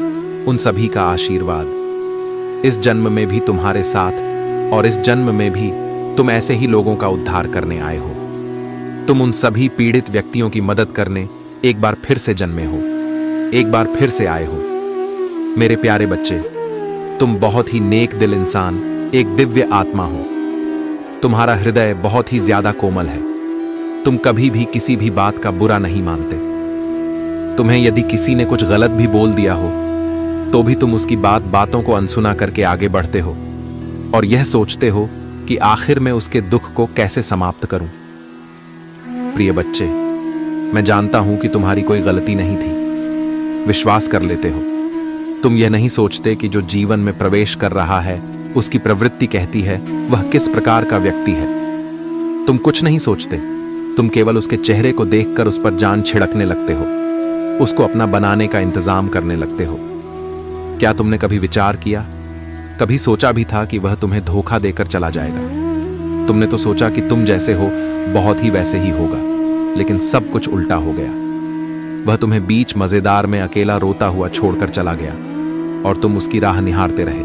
Speaker 1: उन सभी का आशीर्वाद इस जन्म में भी तुम्हारे साथ और इस जन्म में भी तुम ऐसे ही लोगों का उद्धार करने आए हो। तुम उन सभी पीड़ित व्यक्तियों की मदद करने एक बार फिर से जन्मे हो, एक बार फिर से आए हो। मेरे प्यारे बच्चे, तुम बहुत ही नेक दिल इंसान, एक दिव्य आत्मा हो। तुम्हारा हृदय बहुत ही ज्यादा कोमल है। तुम कभी भी किसी भी बात का बुरा नहीं मानते। तुम्हें यदि किसी ने कुछ गलत भी बोल दिया हो तो भी तुम उसकी बातों को अनसुना करके आगे बढ़ते हो और यह सोचते हो कि आखिर में उसके दुख को कैसे समाप्त करूं। प्रिय बच्चे, मैं जानता हूं कि तुम्हारी कोई गलती नहीं थी। विश्वास कर लेते हो। तुम यह नहीं सोचते कि जो जीवन में प्रवेश कर रहा है उसकी प्रवृत्ति कहती है वह किस प्रकार का व्यक्ति है। तुम कुछ नहीं सोचते। तुम केवल उसके चेहरे को देखकर उस पर जान छिड़कने लगते हो, उसको अपना बनाने का इंतजाम करने लगते हो। क्या तुमने कभी विचार किया, कभी सोचा भी था कि वह तुम्हें धोखा देकर चला जाएगा? तुमने तो सोचा कि तुम जैसे हो बहुत ही वैसे ही होगा, लेकिन सब कुछ उल्टा हो गया। वह तुम्हें बीच मजेदार में अकेला रोता हुआ छोड़कर चला गया और तुम उसकी राह निहारते रहे।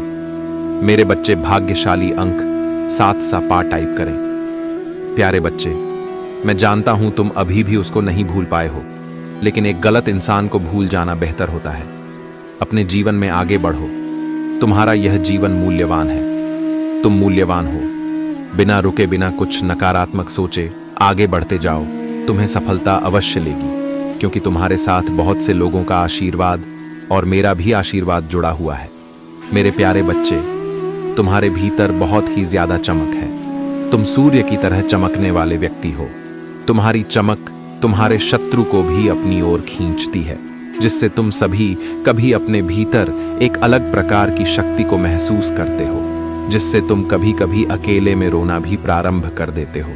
Speaker 1: मेरे बच्चे, भाग्यशाली अंक 7 सा पा टाइप करें। प्यारे बच्चे, मैं जानता हूं तुम अभी भी उसको नहीं भूल पाए हो, लेकिन एक गलत इंसान को भूल जाना बेहतर होता है। अपने जीवन में आगे बढ़ो। तुम्हारा यह जीवन मूल्यवान है। तुम मूल्यवान हो। बिना रुके, बिना कुछ नकारात्मक सोचे आगे बढ़ते जाओ। तुम्हें सफलता अवश्य लेगी, क्योंकि तुम्हारे साथ बहुत से लोगों का आशीर्वाद और मेरा भी आशीर्वाद जुड़ा हुआ है। मेरे प्यारे बच्चे, तुम्हारे भीतर बहुत ही ज्यादा चमक है। तुम सूर्य की तरह चमकने वाले व्यक्ति हो। तुम्हारी चमक तुम्हारे शत्रु को भी अपनी ओर खींचती है, जिससे तुम सभी कभी अपने भीतर एक अलग प्रकार की शक्ति को महसूस करते हो, जिससे तुम कभी कभी अकेले में रोना भी प्रारंभ कर देते हो।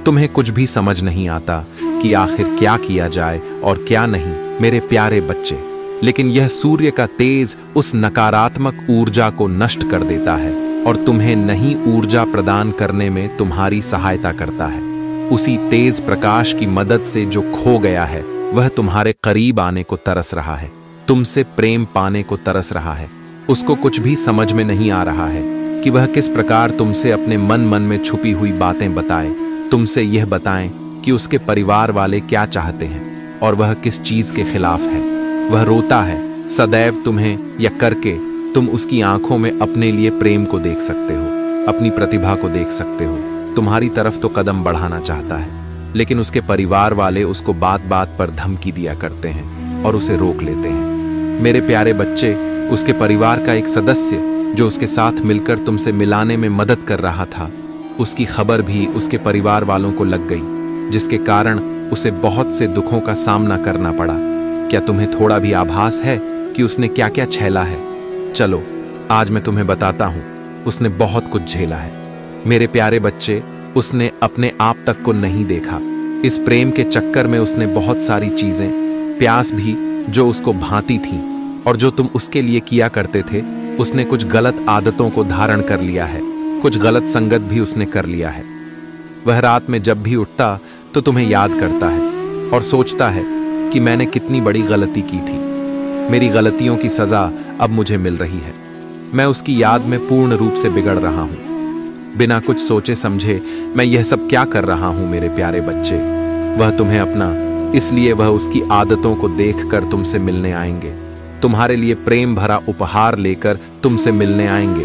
Speaker 1: तुम्हें कुछ भी समझ नहीं आता कि आखिर क्या किया जाए और क्या नहीं, मेरे प्यारे बच्चे। लेकिन यह सूर्य का तेज उस नकारात्मक ऊर्जा को नष्ट कर देता है और तुम्हें नई ऊर्जा प्रदान करने में तुम्हारी सहायता करता है। उसी तेज प्रकाश की मदद से जो खो गया है वह तुम्हारे करीब आने को तरस रहा है, तुमसे प्रेम पाने को तरस रहा है। उसको कुछ भी समझ में नहीं आ रहा है कि वह किस प्रकार तुमसे अपने मन में छुपी हुई बातें बताए, तुमसे यह बताएं कि उसके परिवार वाले क्या चाहते हैं और वह किस चीज के खिलाफ है। वह रोता है सदैव तुम्हें, या करके तुम उसकी आंखों में अपने लिए प्रेम को देख सकते हो, अपनी प्रतिभा को देख सकते हो। तुम्हारी तरफ तो कदम बढ़ाना चाहता है, लेकिन उसके परिवार वाले उसको बात बात पर धमकी दिया करते हैं और उसे रोक लेते हैं। मेरे प्यारे बच्चे, उसके परिवार का एक सदस्य जो उसके साथ मिलकर तुमसे मिलाने में मदद कर रहा था, उसकी खबर भी उसके परिवार वालों को लग गई, जिसके कारण उसे बहुत से दुखों का सामना करना पड़ा। क्या तुम्हें थोड़ा भी आभास है कि उसने क्या क्या झेला है? चलो आज मैं तुम्हें बताता हूँ उसने बहुत कुछ झेला है। मेरे प्यारे बच्चे, उसने अपने आप तक को नहीं देखा। इस प्रेम के चक्कर में उसने बहुत सारी चीजें, प्यास भी जो उसको भाती थी और जो तुम उसके लिए किया करते थे, उसने कुछ गलत आदतों को धारण कर लिया है, कुछ गलत संगत भी उसने कर लिया है। वह रात में जब भी उठता तो तुम्हें याद करता है और सोचता है कि मैंने कितनी बड़ी गलती की थी, मेरी गलतियों की सजा अब मुझे मिल रही है। मैं उसकी याद में पूर्ण रूप से बिगड़ रहा हूं। बिना कुछ सोचे समझे मैं यह सब क्या कर रहा हूं मेरे प्यारे बच्चे। वह तुम्हें अपना, इसलिए वह उसकी आदतों को देखकर तुमसे मिलने आएंगे, तुम्हारे लिए प्रेम भरा उपहार लेकर तुमसे मिलने आएंगे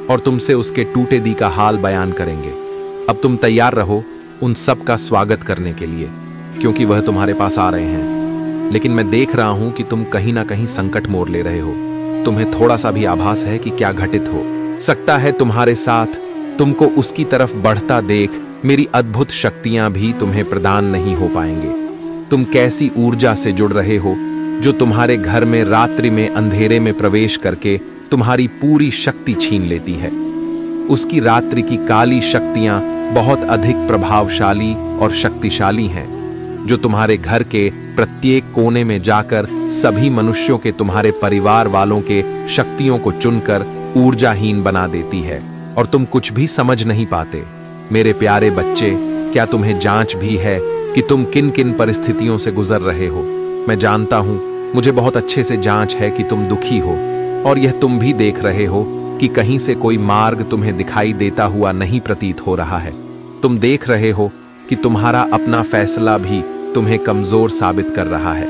Speaker 1: और तुमसे उसके टूटे दी का हाल बयान करेंगे। अब तुम तैयार रहो उन सब का स्वागत करने के लिए, क्योंकि वह तुम्हारे पास आ रहे हैं। लेकिन मैं देख रहा हूं कि तुम कहीं ना कहीं संकट मोड़ ले रहे हो। तुम्हें थोड़ा सा भी आभास है कि क्या घटित हो सकता है तुम्हारे साथ। तुमको उसकी तरफ बढ़ता देख मेरी अद्भुत शक्तियां भी तुम्हें प्रदान नहीं हो पाएंगे। तुम कैसी ऊर्जा से जुड़ रहे हो जो तुम्हारे घर में रात्रि में अंधेरे में प्रवेश करके तुम्हारी पूरी शक्ति छीन लेती है। उसकी रात्रि की काली शक्तियां बहुत अधिक प्रभावशाली और शक्तिशाली हैं, जो तुम्हारे घर के प्रत्येक कोने में जाकर सभी मनुष्यों के, तुम्हारे परिवार वालों के शक्तियों को चुनकर ऊर्जाहीन बना देती है और तुम कुछ भी समझ नहीं पाते। मेरे प्यारे बच्चे, क्या तुम्हें जांच भी है कि तुम किन किन परिस्थितियों से गुजर रहे हो? मैं जानता हूं, मुझे बहुत अच्छे से जांच है कि तुम दुखी हो और यह तुम भी देख रहे हो कि कहीं से कोई मार्ग तुम्हें दिखाई देता हुआ नहीं प्रतीत हो रहा है। तुम देख रहे हो कि तुम्हारा अपना फैसला भी तुम्हें कमजोर साबित कर रहा है,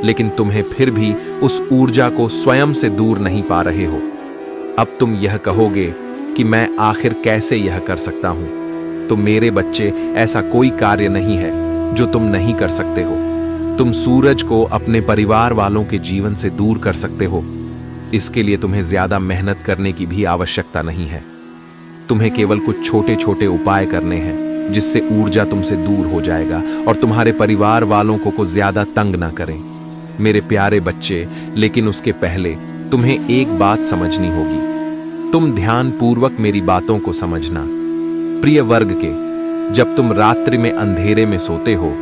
Speaker 1: लेकिन तुम्हें फिर भी उस ऊर्जा को स्वयं से दूर नहीं पा रहे हो। अब तुम यह कहोगे कि मैं आखिर कैसे यह कर सकता हूं? तो मेरे बच्चे, ऐसा कोई कार्य नहीं है जो तुम नहीं कर सकते हो। तुम सूरज को अपने परिवार वालों के जीवन से दूर कर सकते हो। इसके लिए तुम्हें ज्यादा मेहनत करने की भी आवश्यकता नहीं है। तुम्हें केवल कुछ छोटे छोटे उपाय करने हैं, जिससे ऊर्जा तुमसे दूर हो जाएगा और तुम्हारे परिवार वालों को ज्यादा तंग ना करें मेरे प्यारे बच्चे। लेकिन उसके पहले तुम्हें एक बात समझनी होगी। तुम ध्यान पूर्वक मेरी बातों को समझना। प्रिय वर्ग के, जब तुम रात्रि में अंधेरे में सोते हो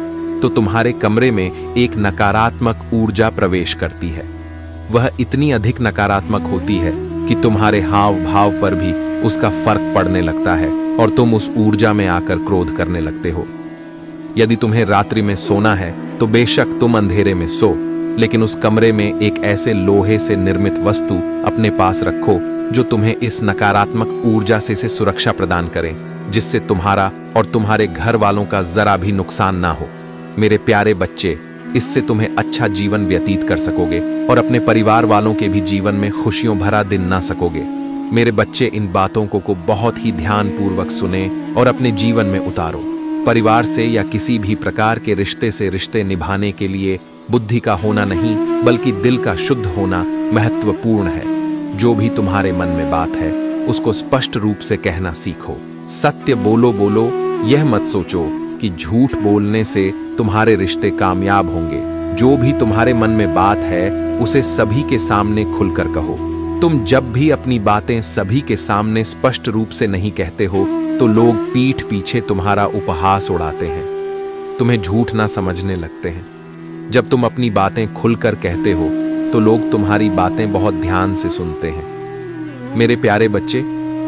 Speaker 1: तो तुम्हारे कमरे में एक नकारात्मक ऊर्जा प्रवेश करती है। वह इतनी अधिक नकारात्मक होती है कि तुम्हारे हाव भाव पर भी उसका फर्क पड़ने लगता है और तुम उस ऊर्जा में आकर क्रोध करने लगते हो। यदि तुम्हें रात्रि में सोना है तो बेशक तुम अंधेरे में सो, लेकिन उस कमरे में एक ऐसे लोहे से निर्मित वस्तु अपने पास रखो जो तुम्हें इस नकारात्मक ऊर्जा से सुरक्षा प्रदान करें, जिससे तुम्हारा और तुम्हारे घर वालों का जरा भी नुकसान ना हो। मेरे प्यारे बच्चे, इससे तुम्हें अच्छा जीवन व्यतीत कर सकोगे और अपने परिवार वालों के भी जीवन में खुशियों भरा दिन ना सकोगे। मेरे बच्चे, इन बातों को बहुत ही ध्यान पूर्वक सुने और अपने जीवन में उतारो। परिवार से या किसी भी प्रकार के रिश्ते से रिश्ते निभाने के लिए बुद्धि का होना नहीं, बल्कि दिल का शुद्ध होना महत्वपूर्ण है। जो भी तुम्हारे मन में बात है उसको स्पष्ट रूप से कहना सीखो। सत्य बोलो बोलो, यह मत सोचो कि झूठ बोलने से तुम्हारे रिश्ते कामयाब होंगे। जो भी तुम्हारे मन में बात है उसे सभी के सामने खुलकर कहो। तुम जब भी अपनी बातें सभी के सामने स्पष्ट रूप से नहीं कहते हो तो लोग पीठ पीछे तुम्हारा उपहास उड़ाते हैं, तुम्हें झूठ ना समझने लगते हैं। जब तुम अपनी बातें खुलकर कहते हो तो लोग तुम्हारी बातें बहुत ध्यान से सुनते हैं। मेरे प्यारे बच्चे,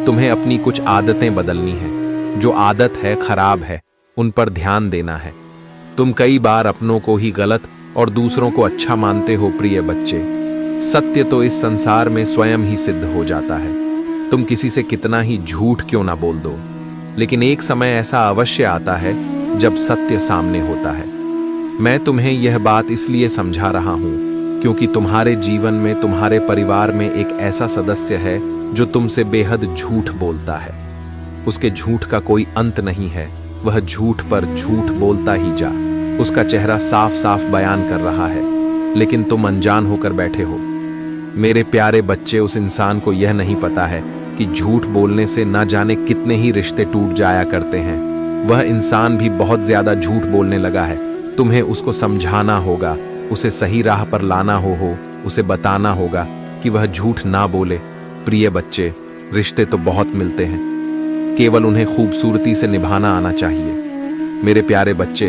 Speaker 1: तुम्हें अपनी कुछ आदतें बदलनी है। जो आदत है खराब है, उन पर ध्यान देना है। तुम कई बार अपनों को ही गलत और दूसरों को अच्छा मानते हो। प्रिय बच्चे, सत्य तो इस संसार में स्वयं ही सिद्ध हो जाता है। तुम किसी से कितना ही झूठ क्यों ना बोल दो, लेकिन एक समय ऐसा अवश्य आता है जब सत्य सामने होता है। मैं तुम्हें यह बात इसलिए समझा रहा हूं क्योंकि तुम्हारे जीवन में, तुम्हारे परिवार में एक ऐसा सदस्य है जो तुमसे बेहद झूठ बोलता है। उसके झूठ का कोई अंत नहीं है, वह झूठ पर झूठ बोलता ही जा। उसका चेहरा साफ साफ बयान कर रहा है, लेकिन तुम अनजान होकर बैठे हो। मेरे प्यारे बच्चे, उस इंसान को यह नहीं पता है कि झूठ बोलने से न जाने कितने ही रिश्ते टूट जाया करते हैं। वह इंसान भी बहुत ज्यादा झूठ बोलने लगा है। तुम्हें उसको समझाना होगा, उसे सही राह पर लाना हो, उसे बताना होगा कि वह झूठ ना बोले। प्रिय बच्चे, रिश्ते तो बहुत मिलते हैं, केवल उन्हें खूबसूरती से निभाना आना चाहिए। मेरे प्यारे बच्चे,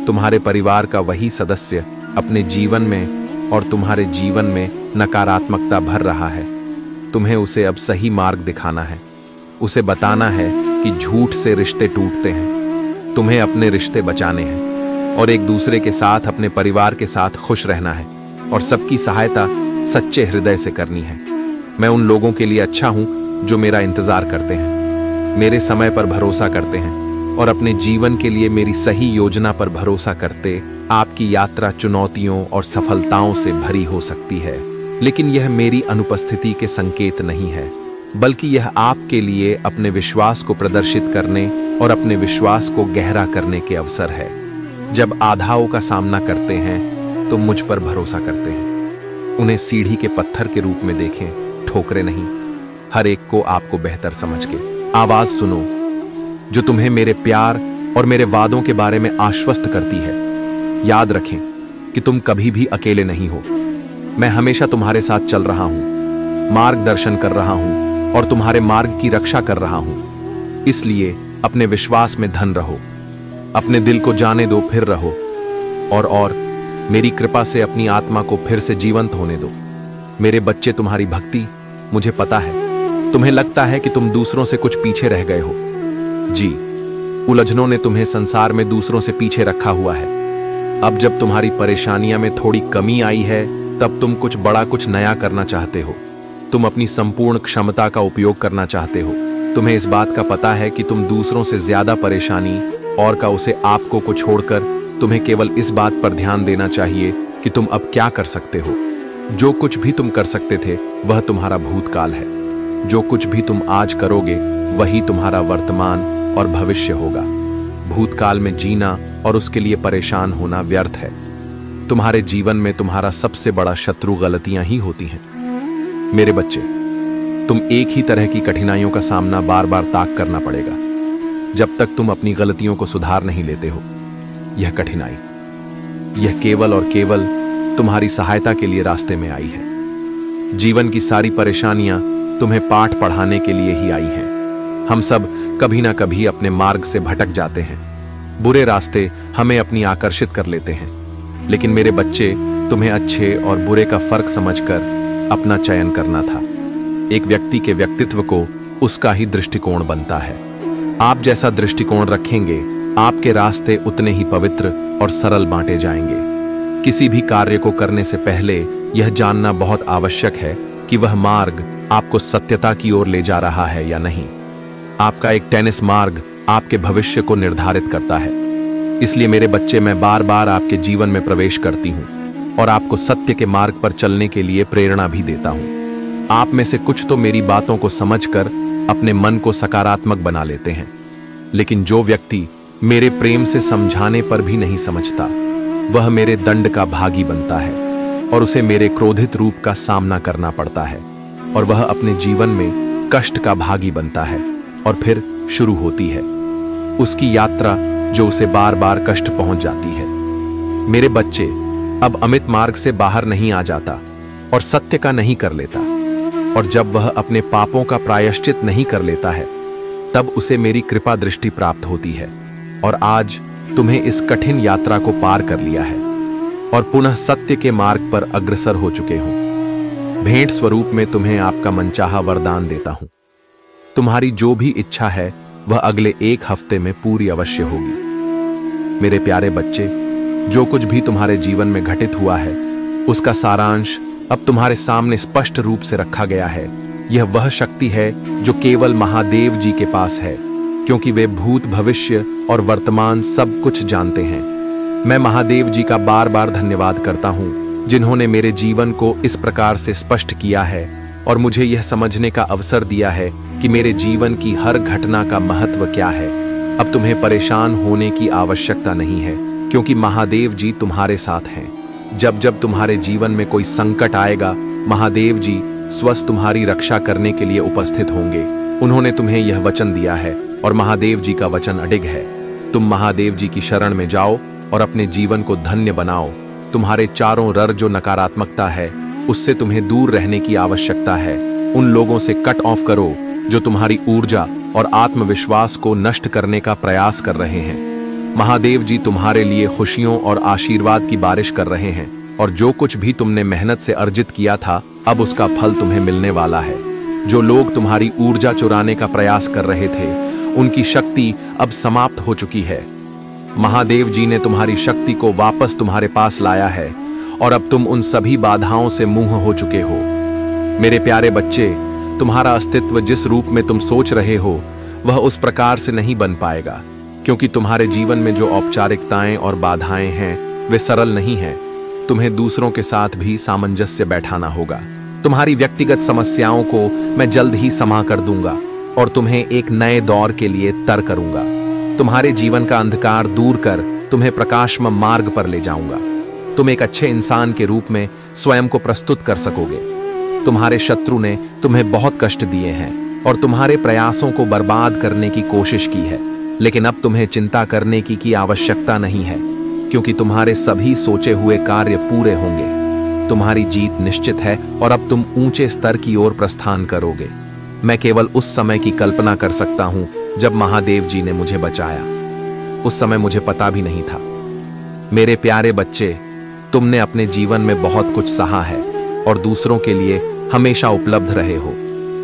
Speaker 1: तुम्हारे परिवार का वही सदस्य अपने जीवन में और तुम्हारे जीवन में नकारात्मकता भर रहा है। तुम्हें उसे अब सही मार्ग दिखाना है। उसे बताना है कि झूठ से रिश्ते टूटते हैं। तुम्हें अपने रिश्ते बचाने हैं और एक दूसरे के साथ, अपने परिवार के साथ खुश रहना है और सबकी सहायता सच्चे हृदय से करनी है। मैं उन लोगों के लिए अच्छा हूं जो मेरा इंतजार करते हैं, मेरे समय पर भरोसा करते हैं और अपने जीवन के लिए मेरी सही योजना पर भरोसा करते। आपकी यात्रा चुनौतियों और सफलताओं से भरी हो सकती है, लेकिन यह मेरी अनुपस्थिति के संकेत नहीं है, बल्कि यह आपके लिए अपने विश्वास को प्रदर्शित करने और अपने विश्वास को गहरा करने के अवसर है। जब बाधाओं का सामना करते हैं तो मुझ पर भरोसा करते हैं। उन्हें सीढ़ी के पत्थर के रूप में देखें, ठोकरे नहीं। हर एक को आपको बेहतर समझ के आवाज सुनो जो तुम्हें मेरे प्यार और मेरे वादों के बारे में आश्वस्त करती है। याद रखें कि तुम कभी भी अकेले नहीं हो। मैं हमेशा तुम्हारे साथ चल रहा हूं, मार्गदर्शन कर रहा हूं और तुम्हारे मार्ग की रक्षा कर रहा हूं। इसलिए अपने विश्वास में धन रहो, अपने दिल को जाने दो, फिर रहो और मेरी कृपा से अपनी आत्मा को फिर से जीवंत होने दो। मेरे बच्चे, तुम्हारी भक्ति, मुझे पता है तुम्हें लगता है कि तुम दूसरों से कुछ पीछे रह गए हो। जी, उलझनों ने तुम्हें संसार में दूसरों से पीछे रखा हुआ है। अब जब तुम्हारी परेशानियां में थोड़ी कमी आई है, तब तुम कुछ बड़ा, कुछ नया करना चाहते हो। तुम अपनी संपूर्ण क्षमता का उपयोग करना चाहते हो। तुम्हें इस बात का पता है कि तुम दूसरों से ज्यादा परेशानी और का उसे आपको को छोड़कर तुम्हें केवल इस बात पर ध्यान देना चाहिए कि तुम अब क्या कर सकते हो। जो कुछ भी तुम कर सकते थे वह तुम्हारा भूतकाल है। जो कुछ भी तुम आज करोगे वही तुम्हारा वर्तमान और भविष्य होगा। भूतकाल में जीना और उसके लिए परेशान होना व्यर्थ है। तुम्हारे जीवन में तुम्हारा सबसे बड़ा शत्रु गलतियां ही होती हैं। मेरे बच्चे, तुम एक ही तरह की कठिनाइयों का सामना बार बार ताक करना पड़ेगा जब तक तुम अपनी गलतियों को सुधार नहीं लेते हो। यह कठिनाई, यह केवल और केवल तुम्हारी सहायता के लिए रास्ते में आई है। जीवन की सारी परेशानियां तुम्हें पाठ पढ़ाने के लिए ही आई हैं। हम सब कभी ना कभी अपने मार्ग से भटक जाते हैं। बुरे रास्ते हमें अपनी आकर्षित कर लेते हैं। लेकिन मेरे बच्चे, तुम्हें अच्छे और बुरे का फर्क समझकर अपना चयन करना था। एक व्यक्ति के व्यक्तित्व को उसका ही दृष्टिकोण बनता है। आप जैसा दृष्टिकोण रखेंगे, आपके रास्ते उतने ही पवित्र और सरल बांटे जाएंगे। किसी भी कार्य को करने से पहले यह जानना बहुत आवश्यक है कि वह मार्ग आपको सत्यता की ओर ले जा रहा है या नहीं। आपका एक टेनिस मार्ग आपके भविष्य को निर्धारित करता है। इसलिए मेरे बच्चे, मैं बार बार आपके जीवन में प्रवेश करती हूं और आपको सत्य के मार्ग पर चलने के लिए प्रेरणा भी देता हूं। आप में से कुछ तो मेरी बातों को समझकर अपने मन को सकारात्मक बना लेते हैं, लेकिन जो व्यक्ति मेरे प्रेम से समझाने पर भी नहीं समझता, वह मेरे दंड का भागी बनता है और उसे मेरे क्रोधित रूप का सामना करना पड़ता है और वह अपने जीवन में कष्ट का भागी बनता है और फिर शुरू होती है उसकी यात्रा जो उसे बार बार कष्ट पहुंच जाती है। मेरे बच्चे, अब अमित मार्ग से बाहर नहीं आ जाता और सत्य का नहीं कर लेता, और जब वह अपने पापों का प्रायश्चित नहीं कर लेता है, तब उसे मेरी कृपा दृष्टि प्राप्त होती है और आज तुम्हें इस कठिन यात्रा को पार कर लिया है और पुनः सत्य के मार्ग पर अग्रसर हो चुके हो। भेंट स्वरूप में तुम्हें आपका मनचाहा वरदान देता हूं। तुम्हारी जो भी इच्छा है वह अगले 1 हफ्ते में पूरी अवश्य होगी। मेरे प्यारे बच्चे, जो कुछ भी तुम्हारे जीवन में घटित हुआ है उसका सारांश अब तुम्हारे सामने स्पष्ट रूप से रखा गया है। यह वह शक्ति है जो केवल महादेव जी के पास है, क्योंकि वे भूत, भविष्य और वर्तमान सब कुछ जानते हैं। मैं महादेव जी का बार बार धन्यवाद करता हूं जिन्होंने मेरे जीवन को इस प्रकार से स्पष्ट किया है और मुझे यह समझने का अवसर दिया है कि मेरे जीवन की हर घटना का महत्व क्या है। अब तुम्हें परेशान होने की आवश्यकता नहीं है, क्योंकि महादेव जी तुम्हारे साथ हैं। जब जब तुम्हारे जीवन में कोई संकट आएगा, महादेव जी स्वयं तुम्हारी रक्षा करने के लिए उपस्थित होंगे। उन्होंने तुम्हें यह वचन दिया है और महादेव जी का वचन अडिग है। तुम महादेव जी की शरण में जाओ और अपने जीवन को धन्य बनाओ। तुम्हारे चारों ओर जो नकारात्मकता है उससे तुम्हें दूर रहने की आवश्यकता है। उन लोगों से कट ऑफ करो जो तुम्हारी ऊर्जा और आत्मविश्वास को नष्ट करने का प्रयास कर रहे हैं। महादेव जी तुम्हारे लिए खुशियों और आशीर्वाद की बारिश कर रहे हैं, और जो कुछ भी तुमने मेहनत से अर्जित किया था, अब उसका फल तुम्हें मिलने वाला है। जो लोग तुम्हारी ऊर्जा चुराने का प्रयास कर रहे थे, उनकी शक्ति अब समाप्त हो चुकी है। महादेव जी ने तुम्हारी शक्ति को वापस तुम्हारे पास लाया है, और अब तुम उन सभी बाधाओं से मुक्त हो चुके हो। मेरे प्यारे बच्चे, तुम्हारा अस्तित्व जिस रूप में तुम सोच रहे हो, वह उस प्रकार से नहीं बन पाएगा, क्योंकि तुम्हारे जीवन में जो औपचारिकताएं और बाधाएं हैं, वे सरल नहीं हैं। तुम्हें दूसरों के साथ भी सामंजस्य बैठाना होगा। तुम्हारी व्यक्तिगत समस्याओं को मैं जल्द ही समा कर दूंगा, और तुम्हें एक नए दौर के लिए तर करूंगा। तुम्हारे जीवन का अंधकार दूर कर तुम्हें प्रकाशमय मार्ग पर ले जाऊंगा। तुम एक अच्छे इंसान के रूप में स्वयं को प्रस्तुत कर सकोगे। तुम्हारे शत्रु ने तुम्हें बहुत कष्ट दिए हैं और तुम्हारे प्रयासों को बर्बाद करने की कोशिश की है, लेकिन अब तुम्हें चिंता करने की आवश्यकता नहीं है, क्योंकि तुम्हारे सभी सोचे हुए कार्य पूरे होंगे। तुम्हारी जीत निश्चित है और अब तुम ऊंचे स्तर की ओर प्रस्थान करोगे। मैं केवल उस समय की कल्पना कर सकता हूं जब महादेव जी ने मुझे बचाया। उस समय मुझे पता भी नहीं था। मेरे प्यारे बच्चे, तुमने अपने जीवन में बहुत कुछ सहा है और दूसरों के लिए हमेशा उपलब्ध रहे हो।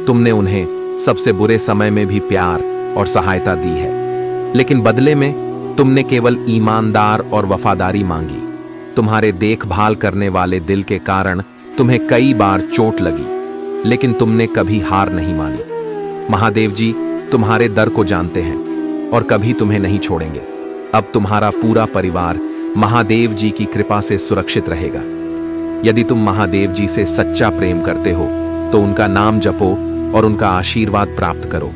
Speaker 1: तुमने उन्हें सबसे बुरे समय में भी प्यार और सहायता दी है, लेकिन बदले में तुमने केवल ईमानदार और वफादारी मांगी। तुम्हारे देखभाल करने वाले दिल के कारण तुम्हें कई बार चोट लगी, लेकिन तुमने कभी हार नहीं मानी। महादेव जी तुम्हारे दर को जानते हैं और कभी तुम्हें नहीं छोड़ेंगे। अब तुम्हारा पूरा परिवार महादेव जी की कृपा से सुरक्षित रहेगा। यदि तुम महादेव जी से सच्चा प्रेम करते हो, तो उनका नाम जपो और उनका आशीर्वाद प्राप्त करो।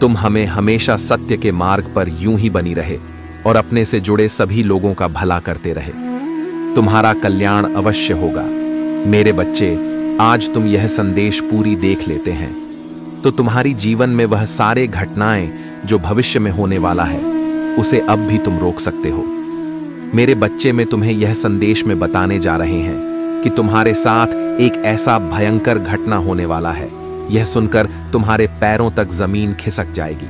Speaker 1: तुम हमें हमेशा सत्य के मार्ग पर यूं ही बनी रहे और अपने से जुड़े सभी लोगों का भला करते रहे। तुम्हारा कल्याण अवश्य होगा। मेरे बच्चे, आज तुम यह संदेश पूरी देख लेते हैं तो तुम्हारी जीवन में वह सारे घटनाएं जो भविष्य में होने वाला है, उसे अब भी तुम रोक सकते हो। मेरे बच्चे, में तुम्हें यह संदेश में बताने जा रहे हैं कि तुम्हारे साथ एक ऐसा भयंकर घटना होने वाला है, यह सुनकर तुम्हारे पैरों तक जमीन खिसक जाएगी।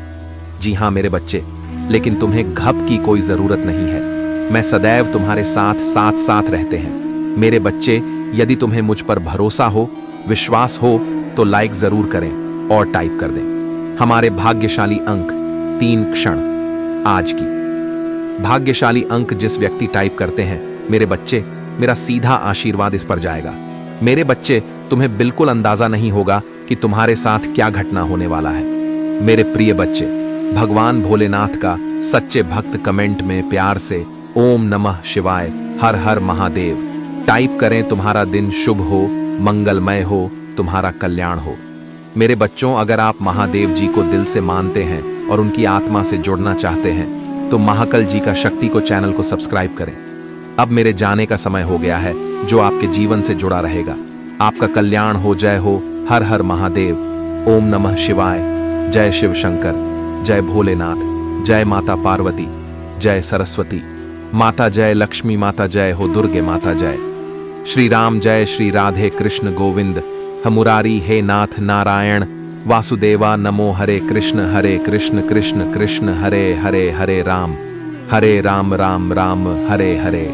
Speaker 1: जी हाँ मेरे बच्चे, लेकिन तुम्हें घब की कोई जरूरत नहीं है। मैं सदैव तुम्हारे साथ साथ साथ रहते हैं। मेरे बच्चे, यदि तुम्हें मुझ पर भरोसा हो, विश्वास हो, तो लाइक जरूर करें और टाइप कर दें। हमारे भाग्यशाली अंक 3 क्षण आज की। भाग्यशाली अंक जिस व्यक्ति टाइप करते हैं, मेरे बच्चे, मेरा सीधा आशीर्वाद इस पर जाएगा। मेरे बच्चे, तुम्हें बिल्कुल अंदाजा नहीं होगा कि तुम्हारे साथ क्या घटना होने वाला है। मेरे प्रिय बच्चे, भगवान भोलेनाथ का सच्चे भक्त कमेंट में प्यार से ओम नमः शिवाय, हर हर महादेव टाइप करें। तुम्हारा दिन शुभ हो, मंगलमय हो, तुम्हारा कल्याण हो। मेरे बच्चों, अगर आप महादेव जी को दिल से मानते हैं और उनकी आत्मा से जुड़ना चाहते हैं, तो महाकाल जी का शक्ति को चैनल को सब्सक्राइब करें। अब मेरे जाने का समय हो गया है, जो आपके जीवन से जुड़ा रहेगा। आपका कल्याण हो, जय हो, हर हर महादेव, ओम नमः शिवाय, जय शिव शंकर, जय भोलेनाथ, जय माता पार्वती, जय सरस्वती माता, जय लक्ष्मी माता, जय हो दुर्गे माता, जय श्री राम, जय श्री राधे कृष्ण गोविंद, मुरारी हे नाथ नारायण वासुदेवा, नमो हरे कृष्ण कृष्ण कृष्ण हरे हरे, हरे राम राम राम हरे हरे।